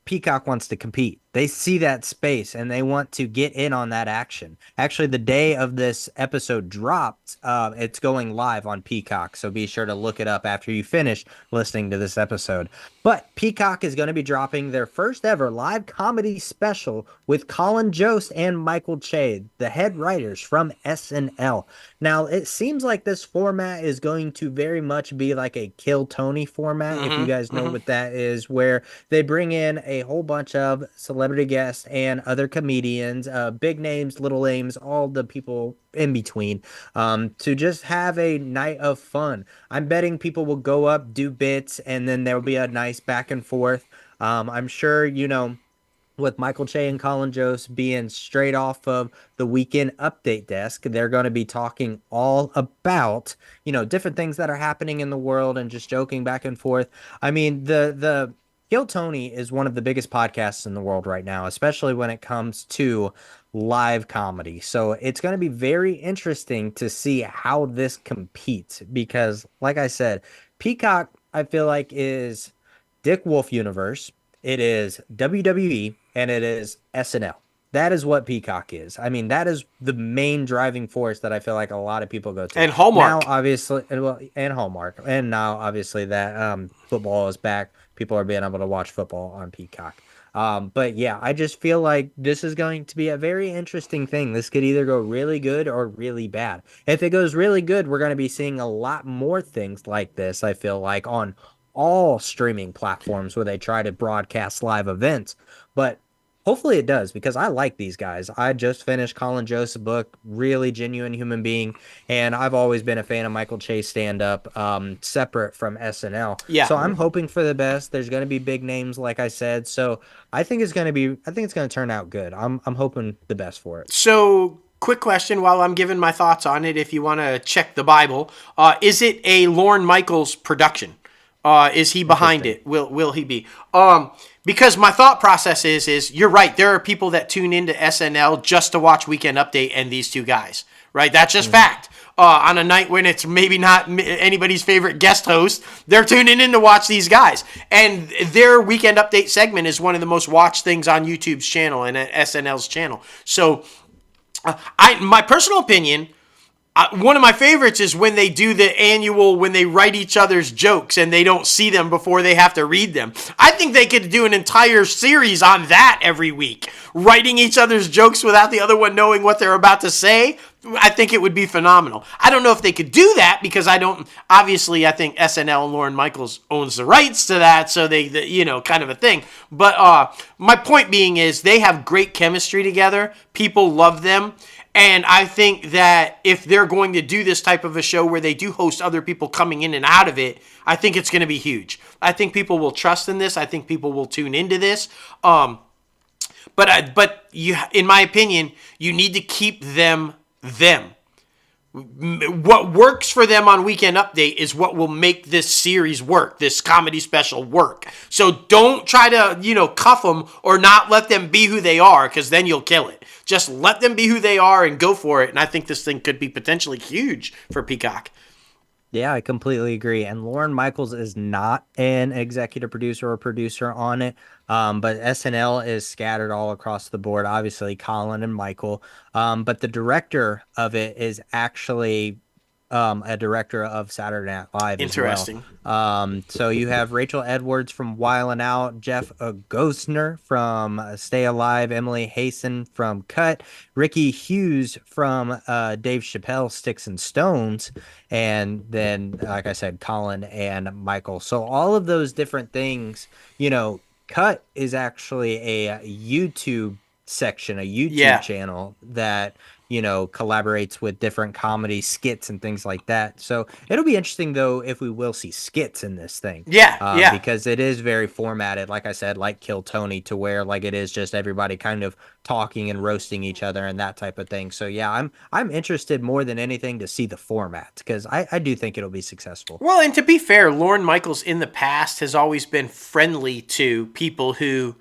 Peacock wants to compete. They see that space and they want to get in on that action. Actually, the day of this episode dropped, it's going live on Peacock, so be sure to look it up after you finish listening to this episode. But Peacock is going to be dropping their first ever live comedy special with Colin Jost and Michael Che, the head writers from SNL. Now, it seems like this format is going to very much be like a Kill Tony format, if you guys know what that is, where they bring in a whole bunch of celebrity guests and other comedians, big names, little names, all the people in between, to just have a night of fun. I'm betting people will go up, do bits, and then there will be a nice back and forth. I'm sure, with Michael Che and Colin Jost being straight off of the Weekend Update desk, they're going to be talking all about, different things that are happening in the world and just joking back and forth. I mean, the Kill Tony is one of the biggest podcasts in the world right now, especially when it comes to live comedy. So it's going to be very interesting to see how this competes, because, like I said, Peacock, I feel like, is Dick Wolf universe, it is WWE, and it is SNL. That is what Peacock is. I mean, that is the main driving force that I feel like a lot of people go to. And Hallmark. Now, obviously, and Hallmark. And now, obviously, that football is back. People are being able to watch football on Peacock. But yeah, I just feel like this is going to be a very interesting thing. This could either go really good or really bad. If it goes really good, we're going to be seeing a lot more things like this, I feel like, on all streaming platforms where they try to broadcast live events. But hopefully it does, because I like these guys. I just finished Colin Jost's book, really genuine human being, and I've always been a fan of Michael Che stand-up, separate from SNL. Yeah. So I'm hoping for the best. There's going to be big names, like I said. So I think it's going to turn out good. I'm hoping the best for it. So, quick question while I'm giving my thoughts on it, if you want to check the Bible. Is it a Lorne Michaels production? Is he behind it? Will he be? Because my thought process is you're right. There are people that tune into SNL just to watch Weekend Update and these two guys, right? That's just fact. On a night when it's maybe not anybody's favorite guest host, they're tuning in to watch these guys. And their Weekend Update segment is one of the most watched things on YouTube's channel and SNL's channel. So, my personal opinion, one of my favorites is when they do the annual, when they write each other's jokes and they don't see them before they have to read them. I think they could do an entire series on that every week, writing each other's jokes without the other one knowing what they're about to say, I think it would be phenomenal. I don't know if they could do that because obviously I think SNL and Lorne Michaels owns the rights to that, so they kind of a thing. But my point being is they have great chemistry together. People love them. And I think that if they're going to do this type of a show where they do host other people coming in and out of it, I think it's going to be huge. I think people will trust in this. I think people will tune into this. But you, in my opinion, you need to keep them. What works for them on Weekend Update is what will make this series work, this comedy special work. So don't try to, cuff them or not let them be who they are, because then you'll kill it. Just let them be who they are and go for it. And I think this thing could be potentially huge for Peacock. Yeah, I completely agree. And Lorne Michaels is not an executive producer or producer on it, but SNL is scattered all across the board, obviously Colin and Michael. But the director of it is actually a director of Saturday Night Live. Interesting. As well. So you have Rachel Edwards from Wildin' Out, Jeff Gosner from Stay Alive, Emily Hasten from Cut, Ricky Hughes from Dave Chappelle, Sticks and Stones, and then, like I said, Colin and Michael. So all of those different things, Cut is actually a YouTube section, a YouTube channel that collaborates with different comedy skits and things like that. So it'll be interesting though if we will see skits in this thing. Yeah. Because it is very formatted, like I said, like Kill Tony, to where like it is just everybody kind of talking and roasting each other and that type of thing. So yeah, I'm interested more than anything to see the format, because I do think it'll be successful. Well, and to be fair, Lorne Michaels in the past has always been friendly to people who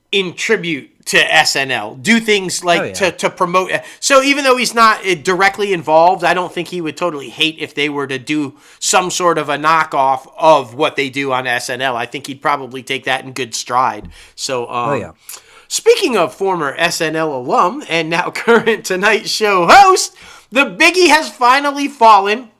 in tribute to SNL, do things like to promote. So even though he's not directly involved, I don't think he would totally hate if they were to do some sort of a knockoff of what they do on SNL. I think he'd probably take that in good stride. So, speaking of former SNL alum and now current Tonight Show host, the biggie has finally fallen.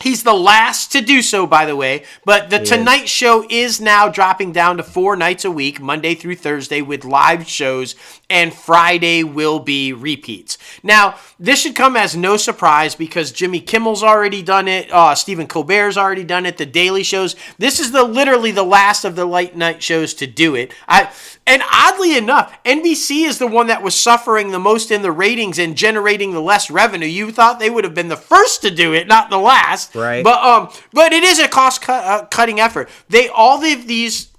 He's the last to do so, by the way, but the Tonight Show is now dropping down to 4 nights a week, Monday through Thursday, with live shows, and Friday will be repeats. Now, this should come as no surprise because Jimmy Kimmel's already done it, Stephen Colbert's already done it, The Daily Show's. This is literally the last of the late night shows to do it. And oddly enough, NBC is the one that was suffering the most in the ratings and generating the less revenue. You thought they would have been the first to do it, not the last. Right. But it is a cost-cutting effort. All of these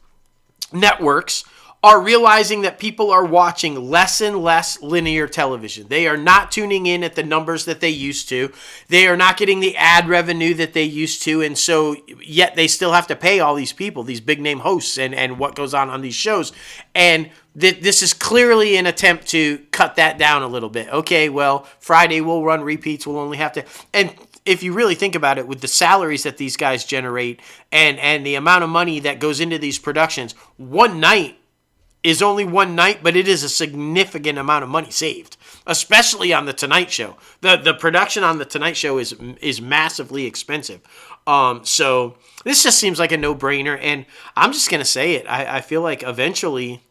networks are realizing that people are watching less and less linear television. They are not tuning in at the numbers that they used to. They are not getting the ad revenue that they used to, and so yet they still have to pay all these people, these big-name hosts, and what goes on these shows. And this is clearly an attempt to cut that down a little bit. Okay, well, Friday we'll run repeats. We'll only have to... And if you really think about it, with the salaries that these guys generate and the amount of money that goes into these productions, one night is only one night, but it is a significant amount of money saved, especially on The Tonight Show. The production on The Tonight Show is massively expensive. So this just seems like a no-brainer, and I'm just going to say it. I feel like eventually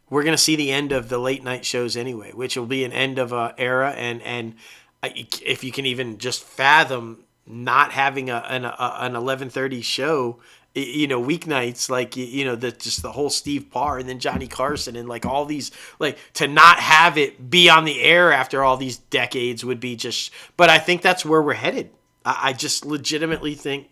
we're going to see the end of the late night shows anyway, which will be an end of an era, and if you can even just fathom not having an 11:30 show, weeknights, like, just the whole Steve Parr and then Johnny Carson and like all these, like, to not have it be on the air after all these decades would be just, but I think that's where we're headed. I just legitimately think,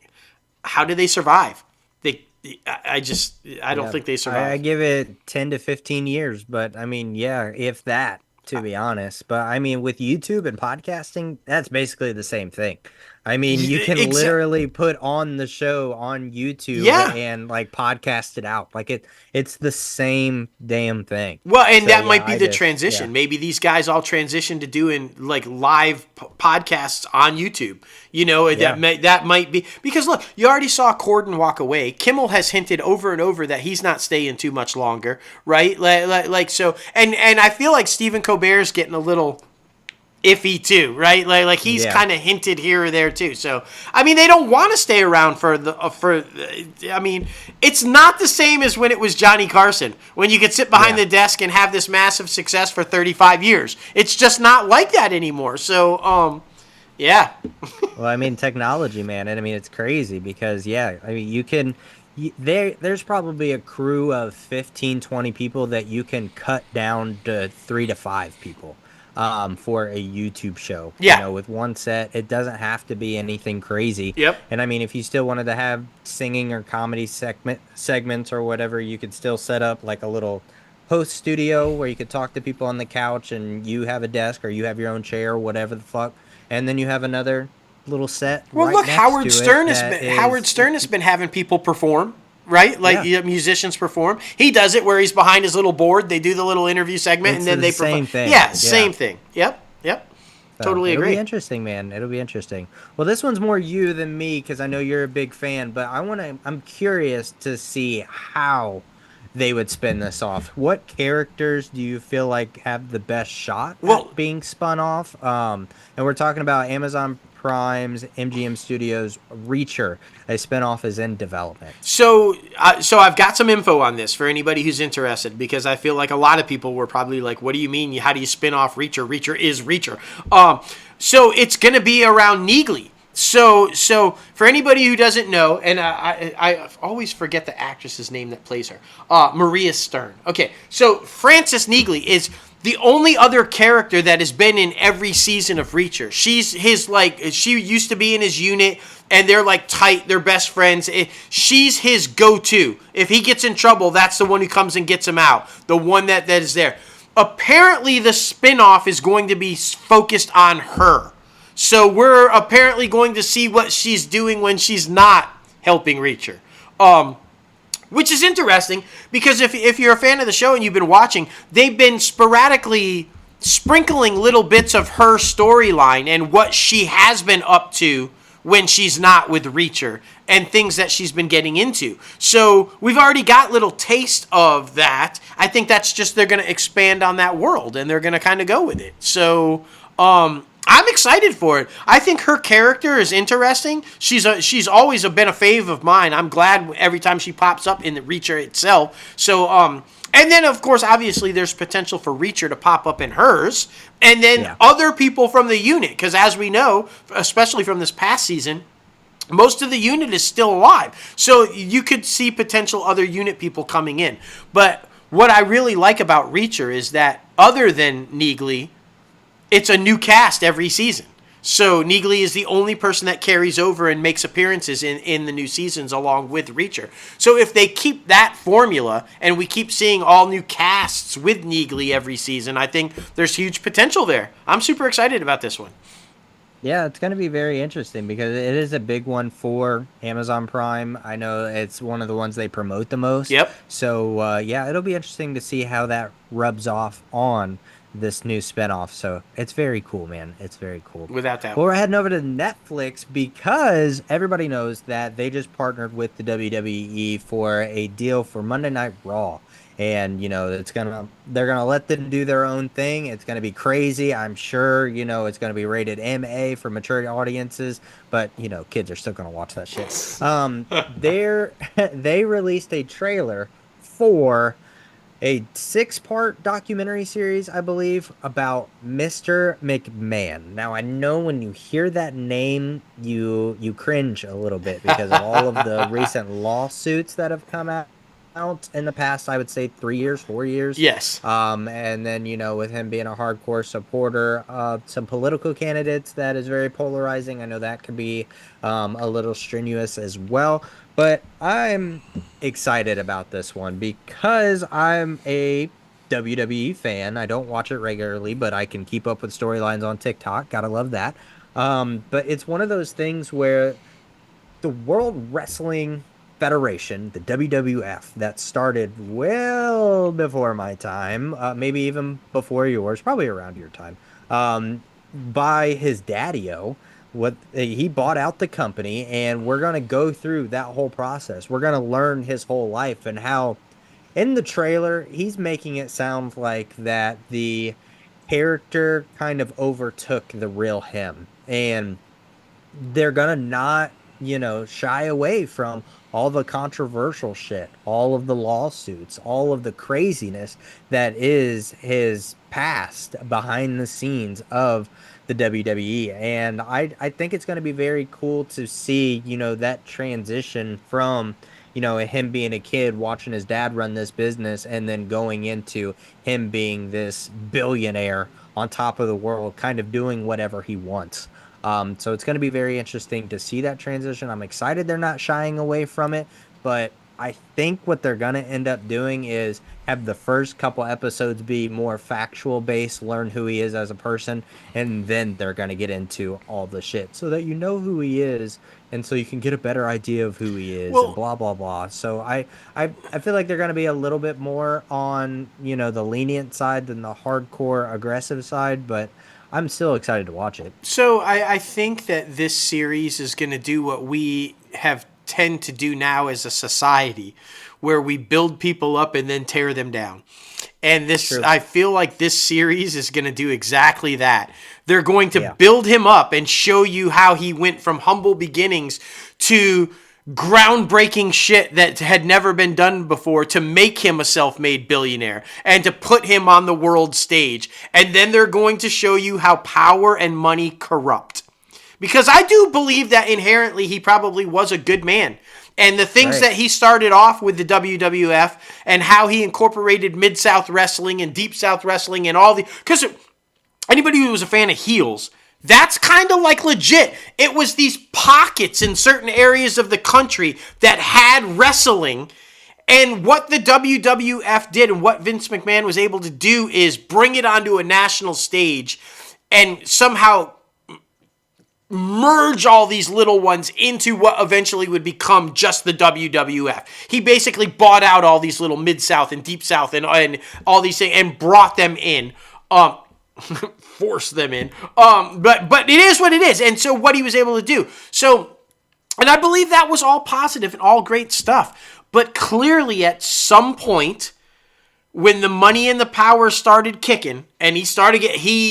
how do they survive? I don't think they survive. I give it 10 to 15 years, but I mean, yeah, if that, to be honest. But I mean, with YouTube and podcasting, that's basically the same thing. I mean, you can literally put on the show on YouTube and like podcast it out. Like it's the same damn thing. Well, and so, that might be the transition. Yeah. Maybe these guys all transition to doing like live podcasts on YouTube. That might be, because look, you already saw Corden walk away. Kimmel has hinted over and over that he's not staying too much longer, right? Like so, and I feel like Stephen Colbert's getting a little iffy too, right? Like he's Yeah. kind of hinted here or there too. So I mean, they don't want to stay around for I mean, it's not the same as when it was Johnny Carson, when you could sit behind the desk and have this massive success for 35 years. It's just not like that anymore. So yeah. Well, I mean, technology, man, and I mean, it's crazy because, yeah, I mean, there's probably a crew of 15, 20 people that you can cut down to 3 to 5 people for a YouTube show. Yeah. You know, with one set, it doesn't have to be anything crazy. Yep. And I mean, if you still wanted to have singing or comedy segments or whatever, you could still set up like a little host studio where you could talk to people on the couch and you have a desk or you have your own chair or whatever the fuck. And then you have another little set. Well, right look, next Howard to Stern it Howard Stern has been having people perform, right? Like Yeah. musicians perform. He does it where he's behind his little board. They do the little interview segment, It's and then the they perform. same thing. Yeah, Yeah. same thing. Yep. So, Totally it'll agree. be interesting, man. It'll be interesting. Well, this one's more you than me because I know you're a big fan, but I'm curious to see how they would spin this off. What characters do you feel like have the best shot at being spun off? And we're talking about Amazon Prime's MGM Studios Reacher. A spinoff is in development. So I've got some info on this for anybody who's interested, because I feel like a lot of people were probably like, "What do you mean? How do you spin off Reacher? Reacher is Reacher." So it's going to be around Neagley. So for anybody who doesn't know, and I always forget the actress's name that plays her, Maria Stern. Okay, so Frances Neagley is the only other character that has been in every season of Reacher. She's she used to be in his unit, and they're like tight, they're best friends. She's his go-to. If he gets in trouble, that's the one who comes and gets him out. The one that is there. Apparently, the spinoff is going to be focused on her. So we're apparently going to see what she's doing when she's not helping Reacher. Which is interesting, because if you're a fan of the show and you've been watching, they've been sporadically sprinkling little bits of her storyline and what she has been up to when she's not with Reacher, and things that she's been getting into. So we've already got little taste of that. I think that's just, they're going to expand on that world, and they're going to kind of go with it. So I'm excited for it. I think her character is interesting. She's always been a fave of mine. I'm glad every time she pops up in the Reacher itself. So and then of course, obviously, there's potential for Reacher to pop up in hers, and then other people from the unit, because as we know, especially from this past season, most of the unit is still alive. So you could see potential other unit people coming in. But what I really like about Reacher is that, other than Neagley, it's a new cast every season. So Neagley is the only person that carries over and makes appearances in the new seasons along with Reacher. So if they keep that formula and we keep seeing all new casts with Neagley every season, I think there's huge potential there. I'm super excited about this one. Yeah, it's going to be very interesting because it is a big one for Amazon Prime. I know it's one of the ones they promote the most. Yep. So, yeah, it'll be interesting to see how that rubs off on this new spinoff. So it's very cool, man. It's very cool. Without that. Well, we're heading over to Netflix because everybody knows that they just partnered with the WWE for a deal for Monday Night Raw. And, you know, they're going to let them do their own thing. It's going to be crazy. I'm sure, you know, it's going to be rated MA for mature audiences, but, you know, kids are still going to watch that shit. They released a trailer for a 6-part documentary series, I believe, about Mr. McMahon. Now, I know when you hear that name, you cringe a little bit because of all of the recent lawsuits that have come out in the past, I would say 3 years, 4 years. Yes. And then, you know, with him being a hardcore supporter of some political candidates, that is very polarizing. I know that could be a little strenuous as well. But I'm excited about this one because I'm a WWE fan. I don't watch it regularly, but I can keep up with storylines on TikTok. Gotta love that. But it's one of those things where the World Wrestling Federation, the WWF, that started well before my time, maybe even before yours, probably around your time, by his daddy-o. He bought out the company, and we're going to go through that whole process. We're going to learn his whole life and how, in the trailer, he's making it sound like that the character kind of overtook the real him. And they're gonna not, shy away from all the controversial shit, all of the lawsuits, all of the craziness that is his past behind the scenes of the WWE. And I think it's gonna be very cool to see, that transition from, him being a kid watching his dad run this business and then going into him being this billionaire on top of the world, kind of doing whatever he wants. So it's going to be very interesting to see that transition. I'm excited they're not shying away from it, but I think what they're going to end up doing is have the first couple episodes be more factual based, learn who he is as a person, and then they're going to get into all the shit so that you know who he is and so you can get a better idea of who he is and Well, blah blah blah. So I feel like they're going to be a little bit more on, the lenient side than the hardcore aggressive side, but I'm still excited to watch it. so I think that this series is going to do what we have tend to do now as a society, where we build people up and then tear them down. And this, True. I feel like this series is going to do exactly that. They're going to Yeah. build him up and show you how he went from humble beginnings to groundbreaking shit that had never been done before to make him a self-made billionaire and to put him on the world stage. And then they're going to show you how power and money corrupt. Because I do believe that inherently he probably was a good man. And the things Right. that he started off with the WWF and how he incorporated Mid-South Wrestling and Deep South Wrestling and all the... Because anybody who was a fan of heels, that's kind of like legit. It was these pockets in certain areas of the country that had wrestling. And what the WWF did and what Vince McMahon was able to do is bring it onto a national stage and somehow merge all these little ones into what eventually would become just the WWF. He basically bought out all these little Mid-South and Deep South and all these things and brought them in. Forced them in. But it is what it is. And so what he was able to do. So, and I believe that was all positive and all great stuff. But clearly at some point, when the money and the power started kicking and he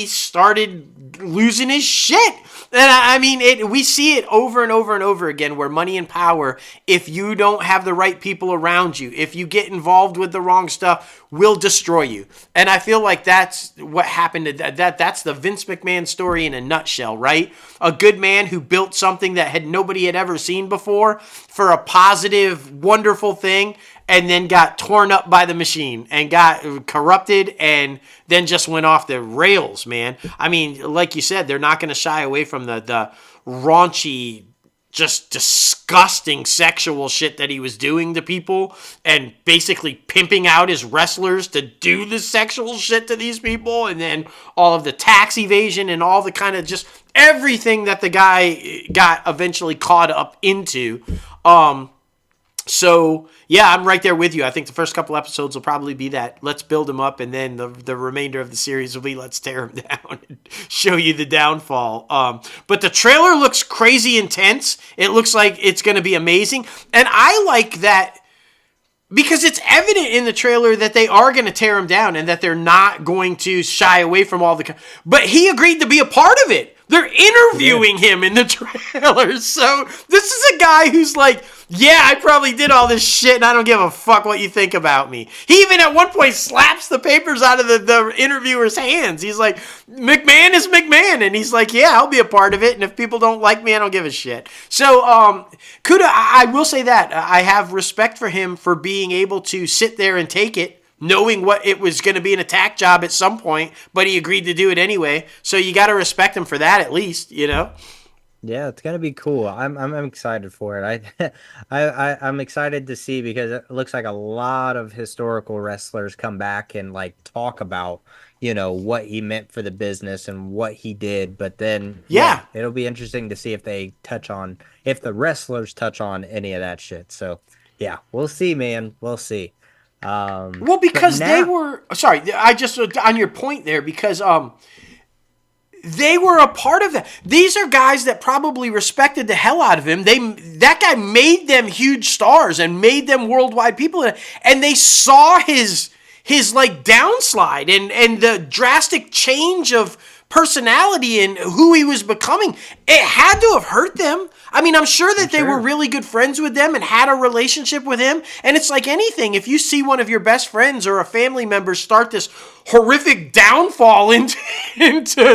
started losing his shit. And I mean, we see it over and over and over again where money and power, if you don't have the right people around you, if you get involved with the wrong stuff, will destroy you. And I feel like that's what happened to that's the Vince McMahon story in a nutshell, right? A good man who built something that nobody had ever seen before for a positive, wonderful thing, and then got torn up by the machine and got corrupted and then just went off the rails, man. I mean, like you said, they're not going to shy away from the raunchy, just disgusting sexual shit that he was doing to people and basically pimping out his wrestlers to do the sexual shit to these people, and then all of the tax evasion and all the kind of just everything that the guy got eventually caught up into. So, yeah, I'm right there with you. I think the first couple episodes will probably be that let's build him up, and then the remainder of the series will be let's tear him down and show you the downfall. But the trailer looks crazy intense. It looks like it's going to be amazing. And I like that because it's evident in the trailer that they are going to tear him down and that they're not going to shy away from all the... But he agreed to be a part of it. They're interviewing him in the trailer. So this is a guy who's like, yeah, I probably did all this shit and I don't give a fuck what you think about me. He even at one point slaps the papers out of the interviewer's hands. He's like, McMahon is McMahon. And he's like, yeah, I'll be a part of it. And if people don't like me, I don't give a shit. So Kuda, I will say that. I have respect for him for being able to sit there and take it, knowing what it was going to be an attack job at some point, but he agreed to do it anyway. So you got to respect him for that, at least, you know? Yeah, it's gonna be cool. I'm excited for it. I'm excited to see because it looks like a lot of historical wrestlers come back and like talk about, what he meant for the business and what he did. But then Yeah. it'll be interesting to see if the wrestlers touch on any of that shit. So yeah, we'll see, man. We'll see. Well, because they were... Sorry, I just... On your point there, because... they were a part of that. These are guys that probably respected the hell out of him. That guy made them huge stars and made them worldwide people. And they saw his his like downslide and the drastic change of personality and who he was becoming, it had to have hurt them. I mean, I'm sure that they were really good friends with them and had a relationship with him. And it's like anything. If you see one of your best friends or a family member start this horrific downfall into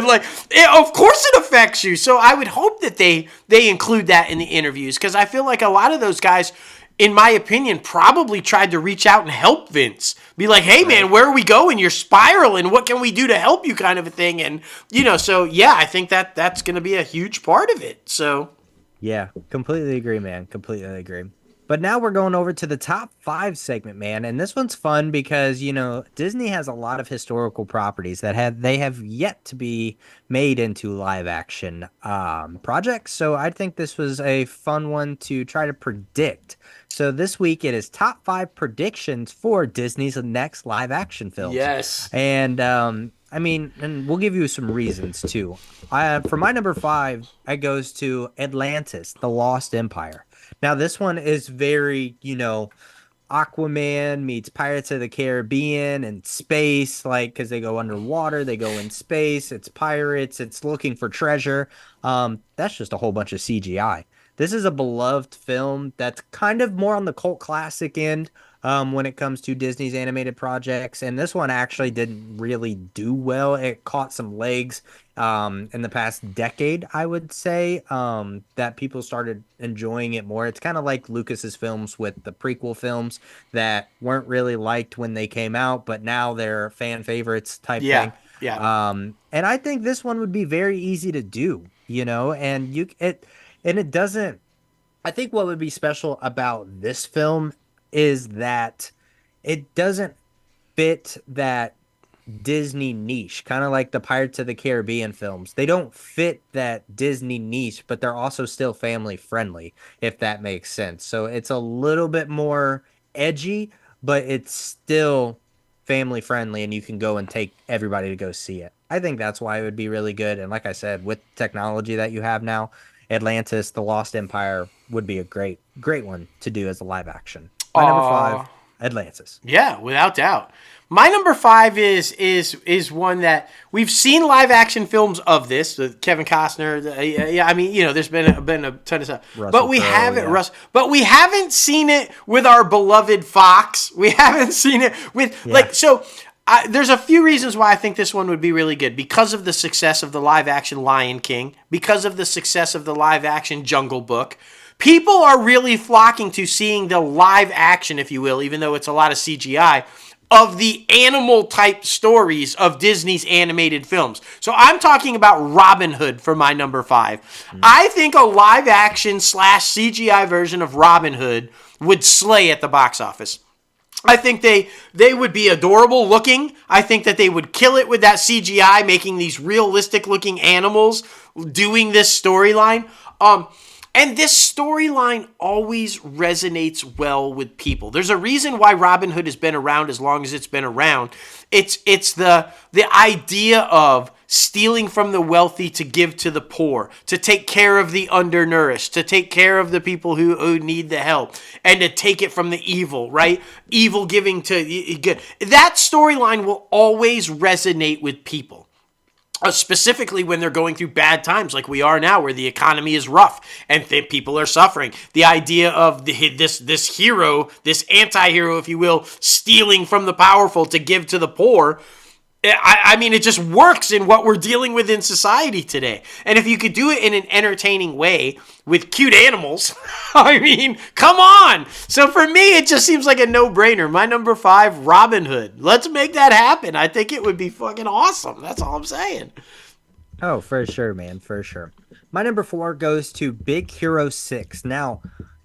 like, of course it affects you. So I would hope that they include that in the interviews, because I feel like a lot of those guys, in my opinion, probably tried to reach out and help Vince. Be like, hey, man, where are we going? You're spiraling. What can we do to help you, kind of a thing? And, so, yeah, I think that's going to be a huge part of it. So, yeah, completely agree, man. Completely agree. But now we're going over to the top 5 segment, man. And this one's fun because, Disney has a lot of historical properties that they have yet to be made into live action projects. So I think this was a fun one to try to predict. So this week it is top 5 predictions for Disney's next live action films. yes. And and we'll give you some reasons too. For my number 5, it goes to Atlantis, The Lost Empire. Now, this one is very, Aquaman meets Pirates of the Caribbean and space, like, because they go underwater, they go in space, it's pirates, it's looking for treasure. That's just a whole bunch of CGI. This is a beloved film that's kind of more on the cult classic end when it comes to Disney's animated projects. And this one actually didn't really do well. It caught some legs in the past decade, I would say, that people started enjoying it more. It's kind of like Lucas's films with the prequel films that weren't really liked when they came out, but now they're fan favorites type thing. Yeah. And I think this one would be very easy to do, and it doesn't. I think what would be special about this film is that it doesn't fit that Disney niche, kind of like the Pirates of the Caribbean films. They don't fit that Disney niche, but they're also still family friendly, if that makes sense. So it's a little bit more edgy, but it's still family friendly, and you can go and take everybody to go see it. I think that's why it would be really good. And like I said, with technology that you have now, Atlantis, The Lost Empire would be a great one to do as a live action. My number 5, Atlantis. Yeah, without doubt. My number 5 is one that we've seen live action films of this with Kevin Costner. There's been a ton of stuff, but we haven't seen it with our beloved Fox. We haven't seen it with there's a few reasons why I think this one would be really good. Because of the success of the live action Lion King, because of the success of the live action Jungle Book. People are really flocking to seeing the live action, if you will, even though it's a lot of CGI, of the animal type stories of Disney's animated films. So I'm talking about Robin Hood for my number 5. I think a live action / CGI version of Robin Hood would slay at the box office. I think they would be adorable looking. I think that they would kill it with that CGI, making these realistic looking animals doing this storyline. And this storyline always resonates well with people. There's a reason why Robin Hood has been around as long as it's been around. It's the idea of stealing from the wealthy to give to the poor, to take care of the undernourished, to take care of the people who need the help, and to take it from the evil, right? Evil giving to good. That storyline will always resonate with people. Specifically when they're going through bad times like we are now, where the economy is rough and people are suffering. The idea of this hero, this anti-hero, if you will, stealing from the powerful to give to the poor, I mean, it just works in what we're dealing with in society today. And if you could do it in an entertaining way with cute animals, I mean, come on. So for me, it just seems like a no-brainer. My number 5, Robin Hood. Let's make that happen. I think it would be fucking awesome. That's all I'm saying. Oh, for sure, man. For sure. My number 4 goes to Big Hero 6. Now,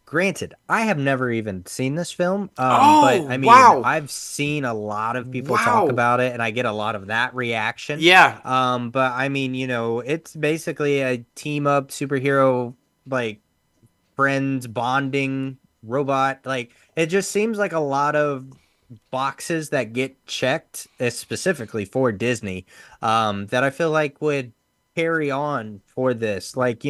granted, I have never even seen this film, but I mean, wow. I've seen a lot of people talk about it, and I get a lot of that reaction. Yeah. But I mean, it's basically a team up superhero, like, friends bonding robot. Like, it just seems like a lot of boxes that get checked, specifically for Disney, that I feel like would carry on for this. Like,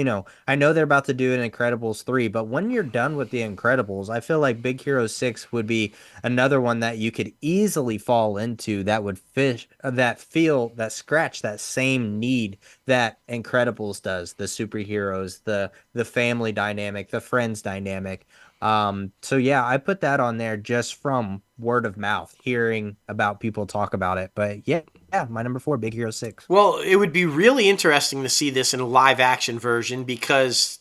I know they're about to do an Incredibles 3, but when you're done with the Incredibles, I feel like Big Hero 6 would be another one that you could easily fall into that would that scratch that same need that Incredibles does, the superheroes, the family dynamic, the friends dynamic. So yeah, I put that on there just from word of mouth, hearing about people talk about it. But yeah, my number 4, Big Hero 6. Well, it would be really interesting to see this in a live action version because,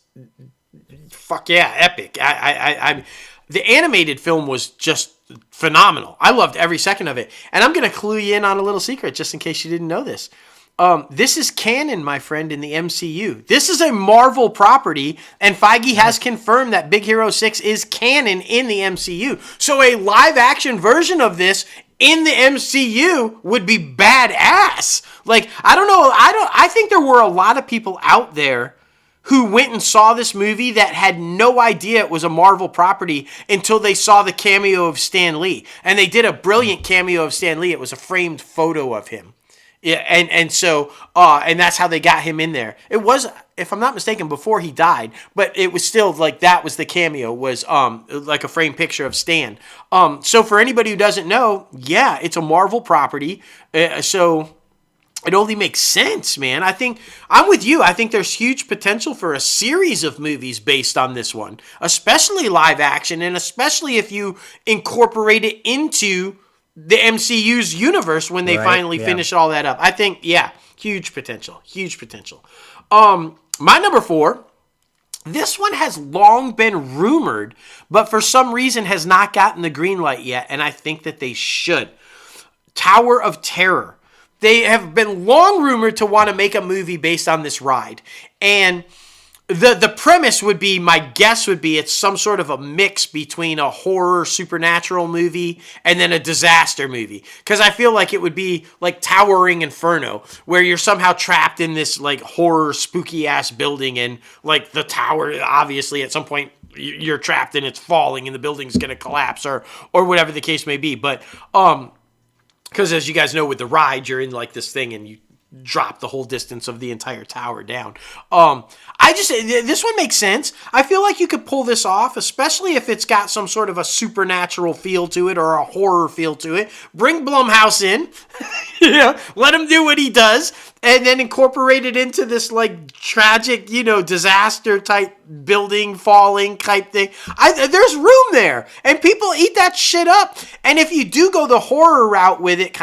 fuck yeah, epic. The animated film was just phenomenal. I loved every second of it. And I'm going to clue you in on a little secret just in case you didn't know this. This is canon, my friend, in the MCU. This is a Marvel property, and Feige has confirmed that Big Hero 6 is canon in the MCU. So a live-action version of this in the MCU would be badass. Like, I don't know. I think there were a lot of people out there who went and saw this movie that had no idea it was a Marvel property until they saw the cameo of Stan Lee. And they did a brilliant cameo of Stan Lee. It was a framed photo of him. Yeah, and so that's how they got him in there. It was, if I'm not mistaken, before he died, but it was still like that was the cameo, was like a framed picture of Stan. So for anybody who doesn't know, yeah, it's a Marvel property. So it only makes sense, man. I think I'm with you. I think there's huge potential for a series of movies based on this one, especially live action, and especially if you incorporate it into the MCU's universe when they finally finish all that up. I think, yeah, huge potential. My number 4, this one has long been rumored, but for some reason has not gotten the green light yet, and I think that they should. Tower of Terror. They have been long rumored to want to make a movie based on this ride, and the premise would be, my guess would be, it's some sort of a mix between a horror supernatural movie and then a disaster movie. Because I feel like it would be like Towering Inferno, where you're somehow trapped in this like horror spooky ass building, and like the tower, obviously at some point you're trapped and it's falling and the building's going to collapse, or whatever the case may be. But because as you guys know, with the ride, you're in like this thing and you drop the whole distance of the entire tower down. This one makes sense. I feel like you could pull this off, especially if it's got some sort of a supernatural feel to it or a horror feel to it. Bring Blumhouse in, let him do what he does, and then incorporate it into this like tragic, disaster type building falling type thing. There's room there, and people eat that shit up. And if you do go the horror route with it,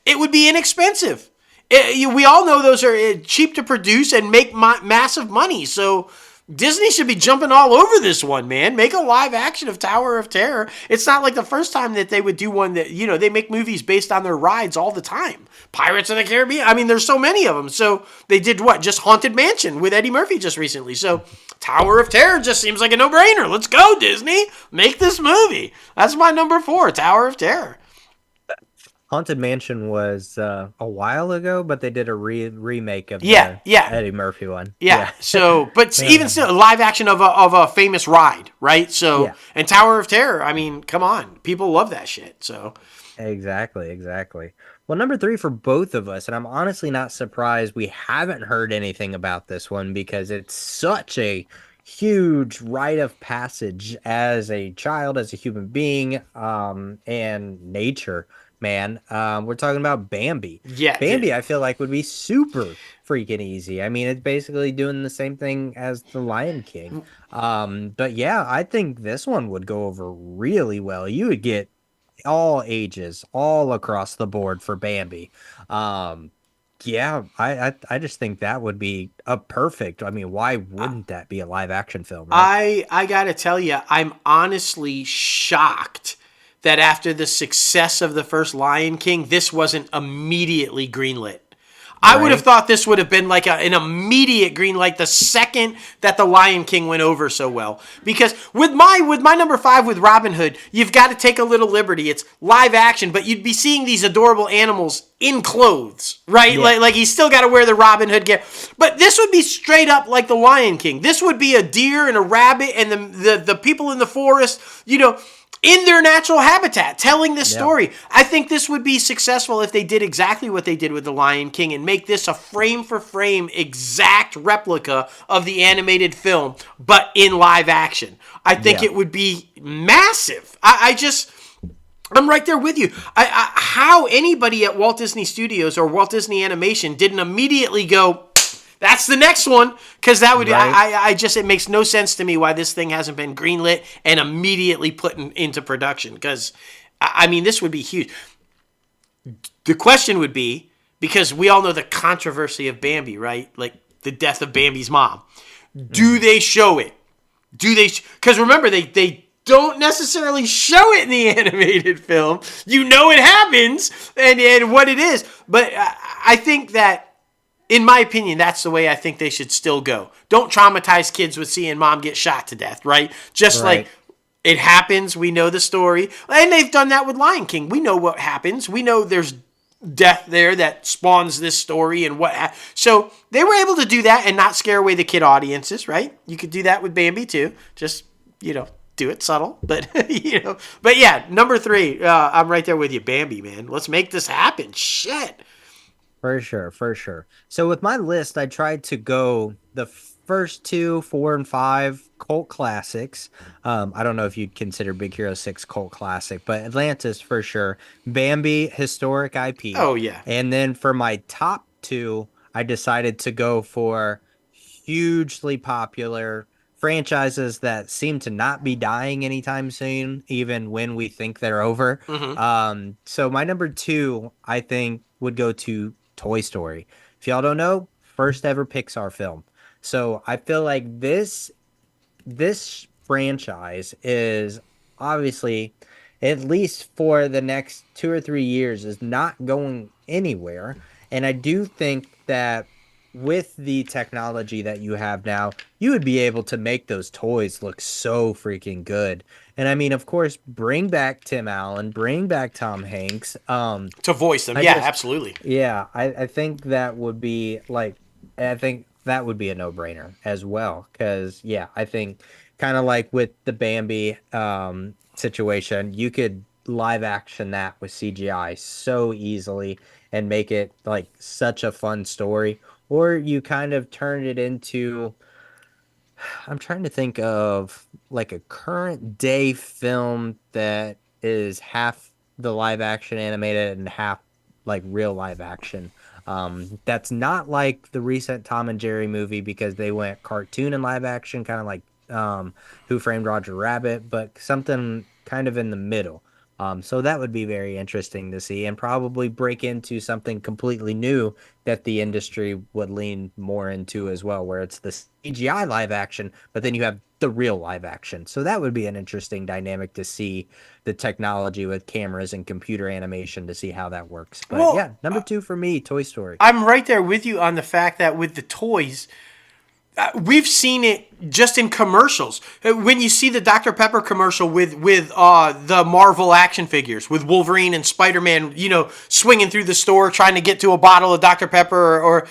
it would be inexpensive. We all know those are cheap to produce and make massive money. So Disney should be jumping all over this one, man. Make a live action of Tower of Terror. It's not like the first time that they would do one that, they make movies based on their rides all the time. Pirates of the Caribbean. I mean, there's so many of them. So they did what? Just Haunted Mansion with Eddie Murphy just recently. So Tower of Terror just seems like a no-brainer. Let's go, Disney. Make this movie. That's my number 4, Tower of Terror. Haunted Mansion was a while ago, but they did a remake of the Eddie Murphy one. Yeah. So, but even still, a live action of a famous ride, right? So, and Tower of Terror. I mean, come on, people love that shit. So, exactly. Well, number 3 for both of us, and I'm honestly not surprised we haven't heard anything about this one because it's such a huge rite of passage as a child, as a human being, and nature. Man, we're talking about Bambi. Yeah, Bambi, I feel like would be super freaking easy. I mean, it's basically doing the same thing as the Lion King. But yeah, I think this one would go over really well. You would get all ages, all across the board for Bambi. Yeah, I just think that would be a perfect. I mean, why wouldn't that be a live action film? Right? I gotta tell you, I'm honestly shocked that after the success of the first Lion King, this wasn't immediately greenlit. I would have thought this would have been like an immediate green light the second that the Lion King went over so well. Because with my number 5 with Robin Hood, you've got to take a little liberty. It's live action, but you'd be seeing these adorable animals in clothes, right? Yeah. Like he's still got to wear the Robin Hood gear. But this would be straight up like the Lion King. This would be a deer and a rabbit and the people in the forest, in their natural habitat, telling this Yeah. story. I think this would be successful if they did exactly what they did with The Lion King and make this a frame-for-frame exact replica of the animated film, but in live action. I think it would be massive. I'm right there with you. How anybody at Walt Disney Studios or Walt Disney Animation didn't immediately go, that's the next one, because that would Right. it makes no sense to me why this thing hasn't been greenlit and immediately put into production. Because I mean, this would be huge. The question would be, because we all know the controversy of Bambi, right? Like the death of Bambi's mom. Do they show it? Do they? Because remember, they don't necessarily show it in the animated film. You know it happens and what it is, but I think that. In my opinion, that's the way I think they should still go. Don't traumatize kids with seeing mom get shot to death, right? Just Right. like it happens, we know the story. And they've done that with Lion King. We know what happens. We know there's death there that spawns this story and so they were able to do that and not scare away the kid audiences, right? You could do that with Bambi too. Just, do it subtle, but but yeah, number 3, I'm right there with you. Bambi, man. Let's make this happen. Shit. For sure, for sure. So with my list, I tried to go the first 2, 4, and 5 cult classics. I don't know if you'd consider Big Hero 6 cult classic, but Atlantis for sure. Bambi, historic IP. Oh, yeah. And then for my top 2, I decided to go for hugely popular franchises that seem to not be dying anytime soon, even when we think they're over. So my number 2, I think, would go to Toy Story. If y'all don't know, first ever Pixar film. So I feel like this franchise is obviously, at least for the next 2 or 3 years, is not going anywhere. And I do think that with the technology that you have now, you would be able to make those toys look so freaking good. And I mean, of course, bring back Tim Allen, bring back Tom Hanks. To voice them. I Yeah, just- absolutely. Yeah, I think that would be I think that would be a no-brainer as well. Because, yeah, I think kind of like with the Bambi situation, you could live action that with CGI so easily and make it like such a fun story. Or you kind of turn it into, I'm trying to think of like a current day film that is half the live action animated and half like real live action. That's not like the recent Tom and Jerry movie because they went cartoon and live action, kind of like Who Framed Roger Rabbit, but something kind of in the middle. So that would be very interesting to see and probably break into something completely new that the industry would lean more into as well, where it's the CGI live action, but then you have the real live action. So that would be an interesting dynamic to see the technology with cameras and computer animation to see how that works. But Well, yeah, number 2 for me, Toy Story. I'm right there with you on the fact that with the toys, we've seen it just in commercials. When you see the Dr. Pepper commercial with the Marvel action figures, with Wolverine and Spider-Man, swinging through the store trying to get to a bottle of Dr. Pepper, or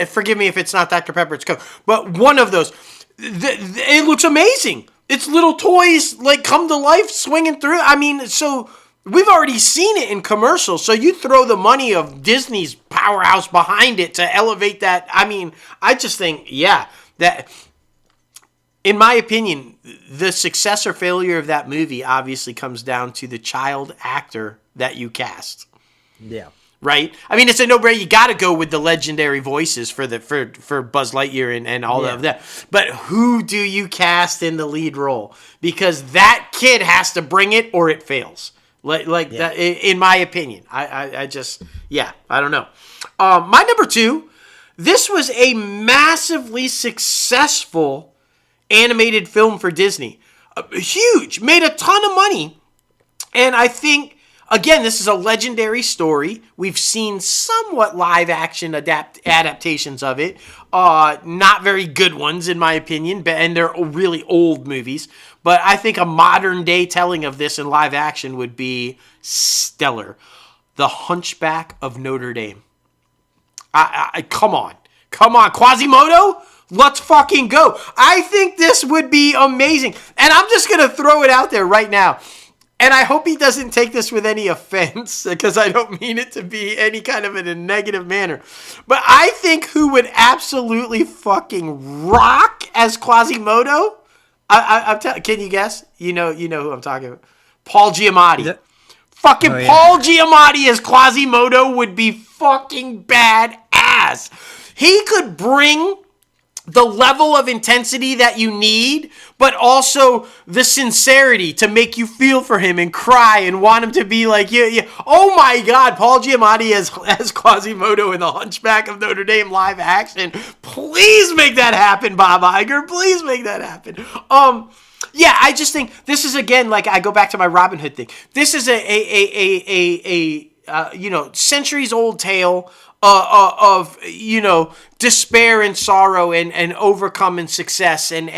forgive me if it's not Dr. Pepper, it's Coke, but one of those, it looks amazing. It's little toys like come to life swinging through. I mean, so we've already seen it in commercials. So you throw the money of Disney's powerhouse behind it to elevate that. I mean, I just think, yeah, that, in my opinion, the success or failure of that movie obviously comes down to the child actor that you cast. Yeah. Right? I mean, it's a no-brainer. You got to go with the legendary voices for Buzz Lightyear and all of that. But who do you cast in the lead role? Because that kid has to bring it or it fails. That, in my opinion. I just, I don't know. My number 2, this was a massively successful animated film for Disney. Huge. Made a ton of money. And I think, again, this is a legendary story. We've seen somewhat live action adaptations of it. Not very good ones, in my opinion, and they're really old movies. But I think a modern day telling of this in live action would be stellar. The Hunchback of Notre Dame. Come on. Quasimodo? Let's fucking go. I think this would be amazing. And I'm just going to throw it out there right now. and I hope he doesn't take this with any offense, because I don't mean it to be any kind of in a negative manner, but I think who would absolutely fucking rock as Quasimodo? Can you guess? You know who I'm talking about. Paul Giamatti. Fucking Paul Giamatti as Quasimodo would be fucking badass. He could bring the level of intensity that you need, but also the sincerity to make you feel for him and cry and want him to be like, yeah. Oh my God, Paul Giamatti as Quasimodo in the Hunchback of Notre Dame live action. Please make that happen, Bob Iger. Please make that happen. Yeah, I just think this is, again, like, I go back to my Robin Hood thing. This is a centuries old tale of despair and sorrow and overcoming success, and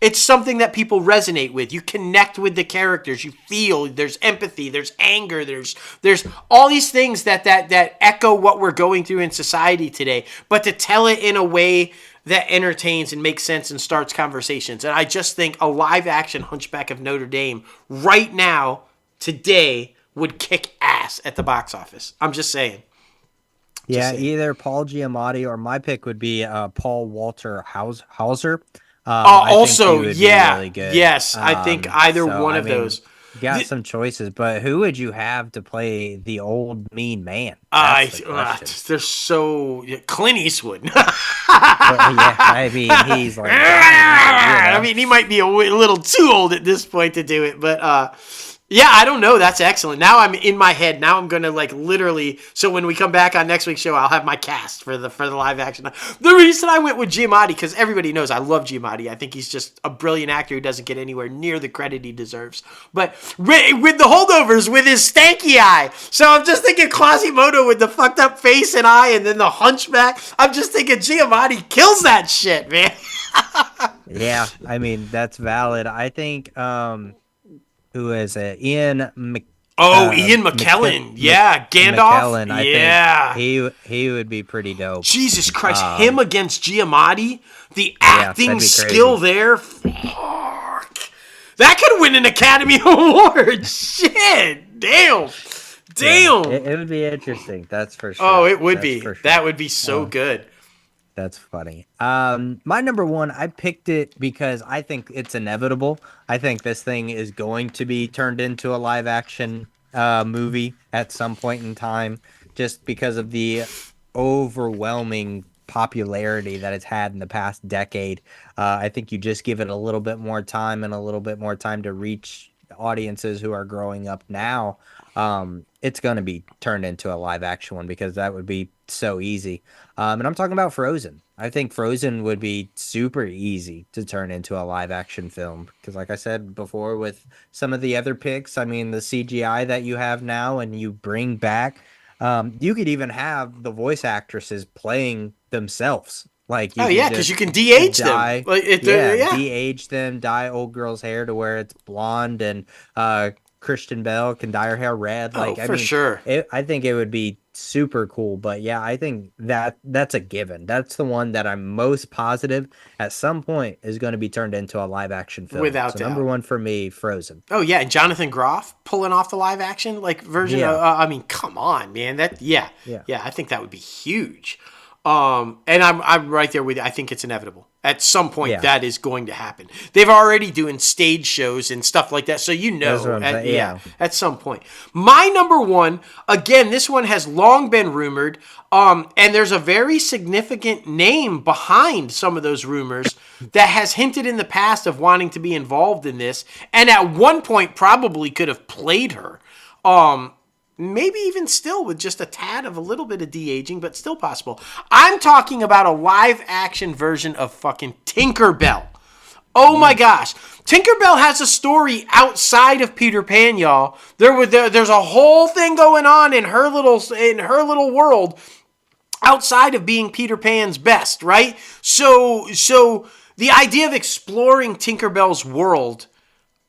it's something that people resonate with. You connect with the characters. You feel there's empathy, there's anger, there's all these things that echo what we're going through in society today, but to tell it in a way that entertains and makes sense and starts conversations. And I just think a live action Hunchback of Notre Dame right now, today, would kick ass at the box office. I'm just saying. Either Paul Giamatti, or my pick would be Paul Walter Hauser. Also, yeah, really good. Yes, I think either one of those. You got some choices, but who would you have to play the old mean man? They're so Clint Eastwood. I mean, he's like, I mean, he might be a little too old at this point to do it, but yeah, I don't know. That's excellent. Now I'm in my head. Now I'm gonna literally. So when we come back on next week's show, I'll have my cast for the live action. The reason I went with Giamatti, because everybody knows I love Giamatti. I think he's just a brilliant actor who doesn't get anywhere near the credit he deserves. But with the holdovers, with his stanky eye, so I'm just thinking Quasimodo with the fucked up face and eye, and then the hunchback. I'm just thinking Giamatti kills that shit, man. Yeah, I mean that's valid. I think. Who is it? Ian McKellen. Yeah, Gandalf. McKellen, I think he would be pretty dope. Jesus Christ, him against Giamatti, the acting skill there. Fuck. That could win an Academy Award. Shit. Damn. Yeah, it would be interesting. That's for sure. Oh, it would be. Sure. That would be so good. That's funny. My number one, I picked it because I think it's inevitable. I think this thing is going to be turned into a live action movie at some point in time, just because of the overwhelming popularity that it's had in the past decade. I think you just give it a little bit more time and a little bit more time to reach audiences who are growing up now. It's going to be turned into a live action one, because that would be so easy. And I'm talking about Frozen. I think Frozen would be super easy to turn into a live action film, because like I said before, with some of the other picks, I mean, the CGI that you have now and you bring back, you could even have the voice actresses playing themselves. Like, because you can de-age them. De-age them, dye old girl's hair to where it's blonde, and Christian Bale can dye her hair red. Sure. I think it would be super cool. But yeah, I think that's a given. That's the one that I'm most positive at some point is going to be turned into a live action film. Without doubt. Number one for me, Frozen. Oh yeah, and Jonathan Groff pulling off the live action version. Yeah. I mean, come on, man. I think that would be huge. And I'm right there with you. I think it's inevitable. At some point, that is going to happen. They've already doing stage shows and stuff like that, so at some point. My number one, again, this one has long been rumored, and there's a very significant name behind some of those rumors that has hinted in the past of wanting to be involved in this, and at one point probably could have played her. Maybe even still with just a tad of a little bit of de-aging, but still possible. I'm talking about a live-action version of fucking Tinkerbell. Oh my gosh. Tinkerbell has a story outside of Peter Pan, y'all. There's a whole thing going on in her little world outside of being Peter Pan's best, right? So the idea of exploring Tinkerbell's world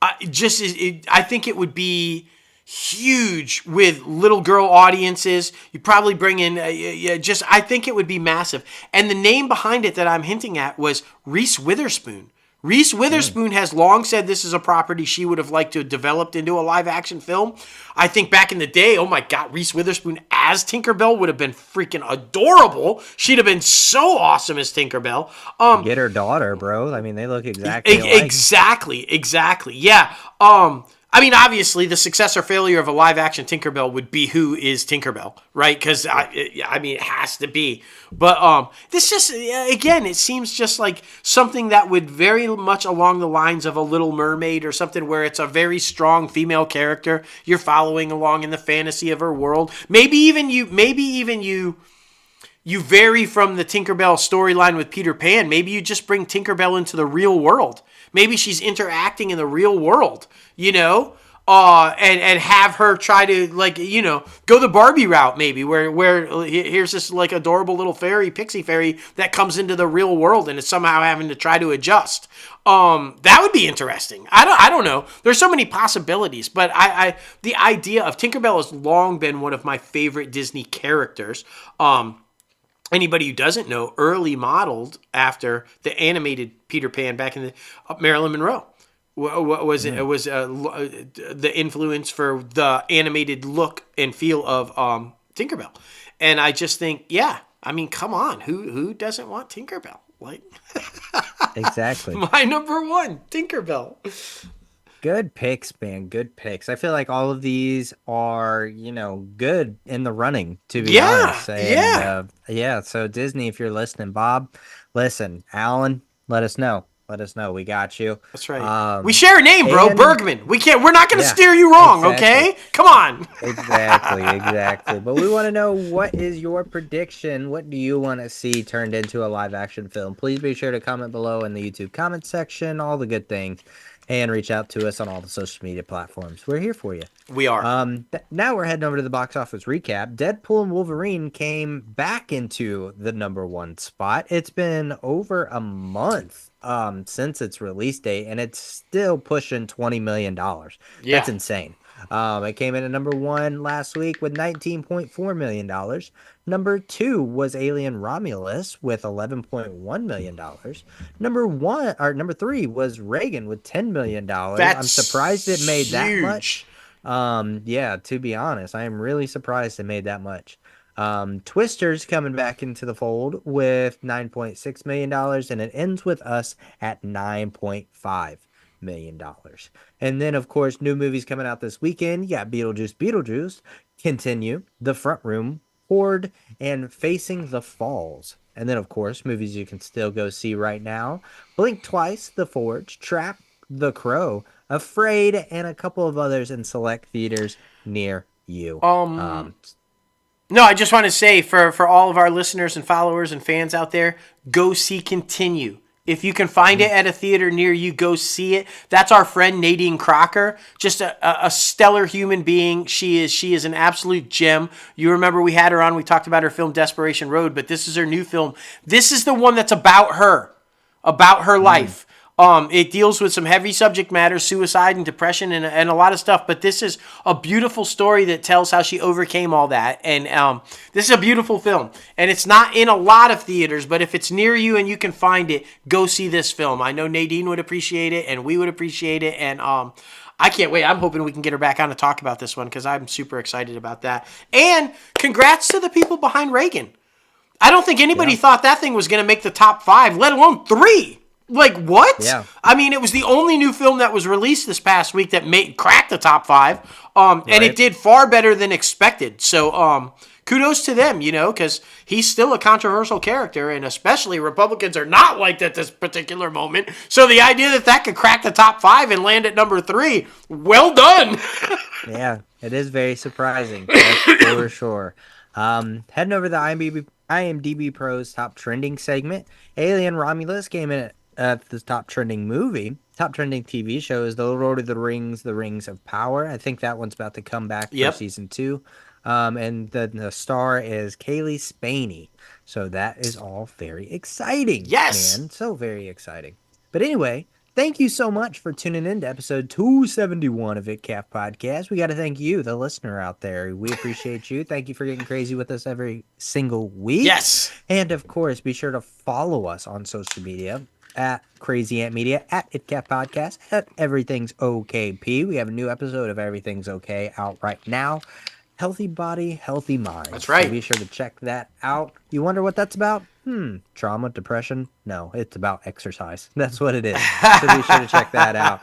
I think it would be huge with little girl audiences. You probably bring in I think it would be massive. And the name behind it that I'm hinting at was Reese Witherspoon. Reese Witherspoon has long said this is a property she would have liked to have developed into a live-action film. I think back in the day, oh my God, Reese Witherspoon as Tinkerbell would have been freaking adorable. She'd have been so awesome as Tinkerbell. Get her daughter, bro. I mean, they look exactly alike. Exactly. Yeah. I mean, obviously, the success or failure of a live-action Tinkerbell would be who is Tinkerbell, right? Because, I mean, it has to be. But this just, again, it seems just like something that would very much along the lines of a Little Mermaid or something where it's a very strong female character. You're following along in the fantasy of her world. Maybe even you vary from the Tinkerbell storyline with Peter Pan. Maybe you just bring Tinkerbell into the real world. Maybe she's interacting in the real world, and have her try to, go the Barbie route maybe, where here's this, adorable little pixie fairy that comes into the real world and is somehow having to try to adjust. That would be interesting. I don't know. There's so many possibilities, but the idea of Tinkerbell has long been one of my favorite Disney characters. Anybody who doesn't know, early modeled after the animated Peter Pan back in the Marilyn Monroe. What was it? It was the influence for the animated look and feel of Tinkerbell. And I just think, I mean, come on, who doesn't want Tinkerbell? Exactly. My number one, Tinkerbell. Good picks, man. Good picks. I feel like all of these are, good in the running, to be honest. And, so Disney, if you're listening, Bob, listen, Alan, let us know. Let us know. We got you. That's right. We share a name, bro. Bergman. We're not going to steer you wrong, exactly. Okay? Come on. Exactly. But we want to know, what is your prediction? What do you want to see turned into a live action film? Please be sure to comment below in the YouTube comment section, all the good things. And reach out to us on all the social media platforms. We're here for you. We are. Now we're heading over to the box office recap. Deadpool and Wolverine came back into the number one spot. It's been over a month since its release date, and it's still pushing $20 million. Yeah. That's insane. It came in at number one last week with $19.4 million. Number two was Alien Romulus with $11.1 million. Number three was Reagan with $10 million. I'm surprised it made that much. To be honest, I am really surprised it made that much. Twister's coming back into the fold with $9.6 million, and it ends with us at $9.5 million. And then, of course, new movies coming out this weekend. You got Beetlejuice, Continue, The Front Room, Horde, and Facing the Falls. And then, of course, movies you can still go see right now: Blink Twice, The Forge, Trap, The Crow, Afraid, and a couple of others in select theaters near you. No, I just want to say for all of our listeners and followers and fans out there, go see Continue. If you can find it at a theater near you, go see it. That's our friend Nadine Crocker, just a stellar human being. She is an absolute gem. You remember we had her on. We talked about her film Desperation Road, but this is her new film. This is the one that's about her life. It deals with some heavy subject matter, suicide and depression and a lot of stuff. But this is a beautiful story that tells how she overcame all that. And this is a beautiful film. And it's not in a lot of theaters, but if it's near you and you can find it, go see this film. I know Nadine would appreciate it, and we would appreciate it. And I can't wait. I'm hoping we can get her back on to talk about this one, because I'm super excited about that. And congrats to the people behind Reagan. I don't think anybody thought that thing was going to make the top 5, let alone 3. What? Yeah. I mean, it was the only new film that was released this past week that cracked the top 5. And it did far better than expected. So, kudos to them, because he's still a controversial character, and especially Republicans are not liked at this particular moment. So the idea that could crack the top 5 and land at number 3, well done. Yeah, it is very surprising. That's for sure. Heading over to the IMDbPro's top trending segment, Alien Romulus came in at the top trending movie. Top trending TV show is The Lord of the Rings, The Rings of Power. I think that one's about to come back for season 2. And the star is Kaylee Spaney. So that is all very exciting. Yes! Man, so very exciting. But anyway, thank you so much for tuning in to episode 271 of ITCAF Podcast. We got to thank you, the listener out there. We appreciate you. Thank you for getting crazy with us every single week. Yes! And, of course, be sure to follow us on social media. at Crazy Ant Media, at ITCAFpodcast, at Everything's OKP. We have a new episode of Everything's Okay out right now. Healthy body, healthy mind. That's right. So be sure to check that out. You wonder what that's about? Trauma, depression? No, it's about exercise. That's what it is. So be sure to check that out.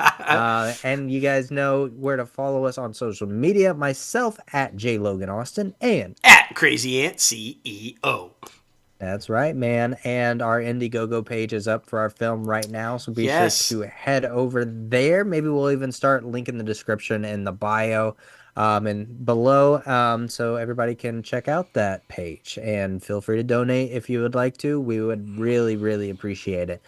And you guys know where to follow us on social media. Myself at JLoganAustin and at Crazy Ant CEO. That's right, man. And our Indiegogo page is up for our film right now. So be sure to head over there. Maybe we'll even start linking the description in the bio and below, so everybody can check out that page. And feel free to donate if you would like to. We would really, really appreciate it.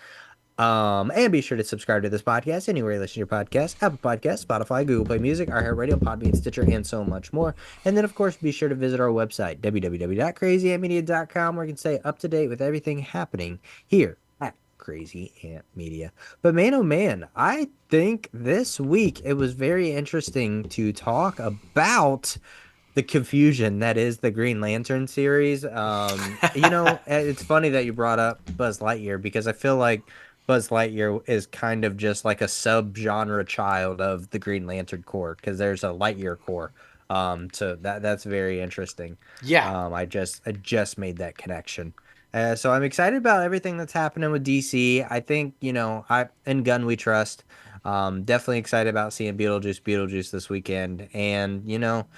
And be sure to subscribe to this podcast anywhere you listen to your podcast: Apple Podcasts, Spotify, Google Play Music, iHeartRadio, Podbean, Stitcher, and so much more. And then, of course, be sure to visit our website, www.crazyantmedia.com, where you can stay up to date with everything happening here at Crazy Ant Media. But man, oh man, I think this week it was very interesting to talk about the confusion that is the Green Lantern series. It's funny that you brought up Buzz Lightyear, because I feel like Buzz Lightyear is kind of just like a sub-genre child of the Green Lantern Corps, because there's a Lightyear Corps. So that's very interesting. Yeah. I just made that connection. So I'm excited about everything that's happening with DC. I think, in Gun We Trust. Definitely excited about seeing Beetlejuice this weekend. And,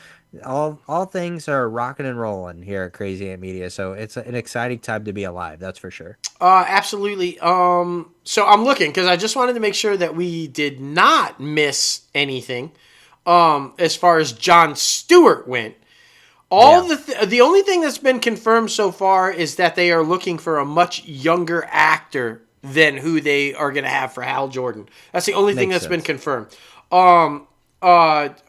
all things are rocking and rolling here at Crazy Ant Media. So it's an exciting time to be alive. That's for sure. Absolutely. So I'm looking, because I just wanted to make sure that we did not miss anything as far as Jon Stewart went. The only thing that's been confirmed so far is that they are looking for a much younger actor than who they are going to have for Hal Jordan. That's the only thing that's been confirmed.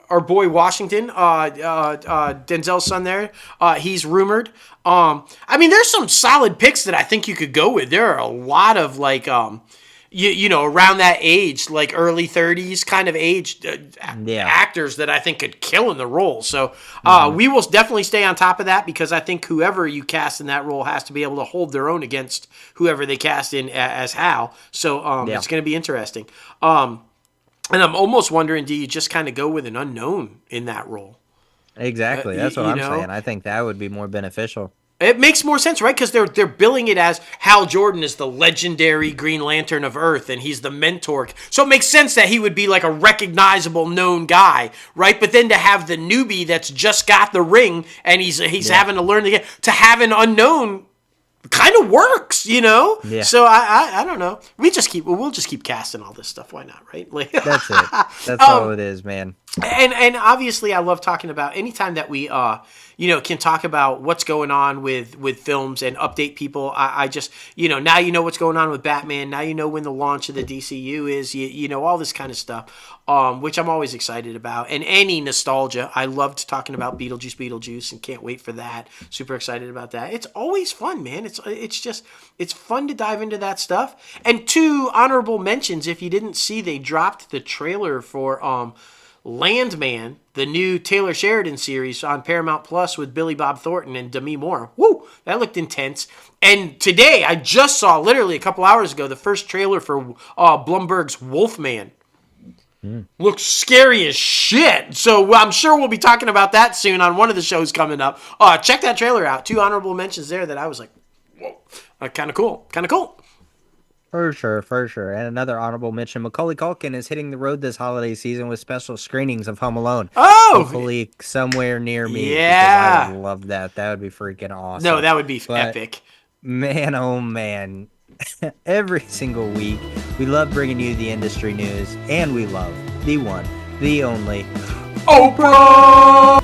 Our boy Washington, Denzel's son there, he's rumored. There's some solid picks that I think you could go with. There are a lot of around that age, like early 30s kind of age actors that I think could kill in the role. So we will definitely stay on top of that, because I think whoever you cast in that role has to be able to hold their own against whoever they cast in as Hal. So it's going to be interesting. And I'm almost wondering, do you just kind of go with an unknown in that role? Exactly. That's what I'm saying. I think that would be more beneficial. It makes more sense, right? Because they're billing it as Hal Jordan is the legendary Green Lantern of Earth, and he's the mentor. So it makes sense that he would be like a recognizable, known guy, right? But then to have the newbie that's just got the ring and he's having to learn again, to have an unknown kind of works, Yeah. So I don't know. We'll just keep casting all this stuff. Why not, right? That's it. That's all it is, man. And obviously, I love talking about anytime that we can talk about what's going on with films and update people. I just now what's going on with Batman. Now when the launch of the DCU is. All this kind of stuff. Which I'm always excited about. And any nostalgia. I loved talking about Beetlejuice and can't wait for that. Super excited about that. It's always fun, man. It's fun to dive into that stuff. And 2 honorable mentions. If you didn't see, they dropped the trailer for Landman, the new Taylor Sheridan series on Paramount Plus with Billy Bob Thornton and Demi Moore. Woo! That looked intense. And today, I just saw, literally a couple hours ago, the first trailer for Blumberg's Wolfman. Looks scary as shit. So I'm sure we'll be talking about that soon on one of the shows coming up. Check that trailer out. 2 honorable mentions there that I was like, whoa, kind of cool. For sure. And another honorable mention, Macaulay Culkin is hitting the road this holiday season with special screenings of Home Alone. Oh! Hopefully somewhere near me. Yeah. Because I would love that. That would be freaking awesome. No, that would be epic. Man, oh man. Every single week, we love bringing you the industry news, and we love the one, the only, Oprah!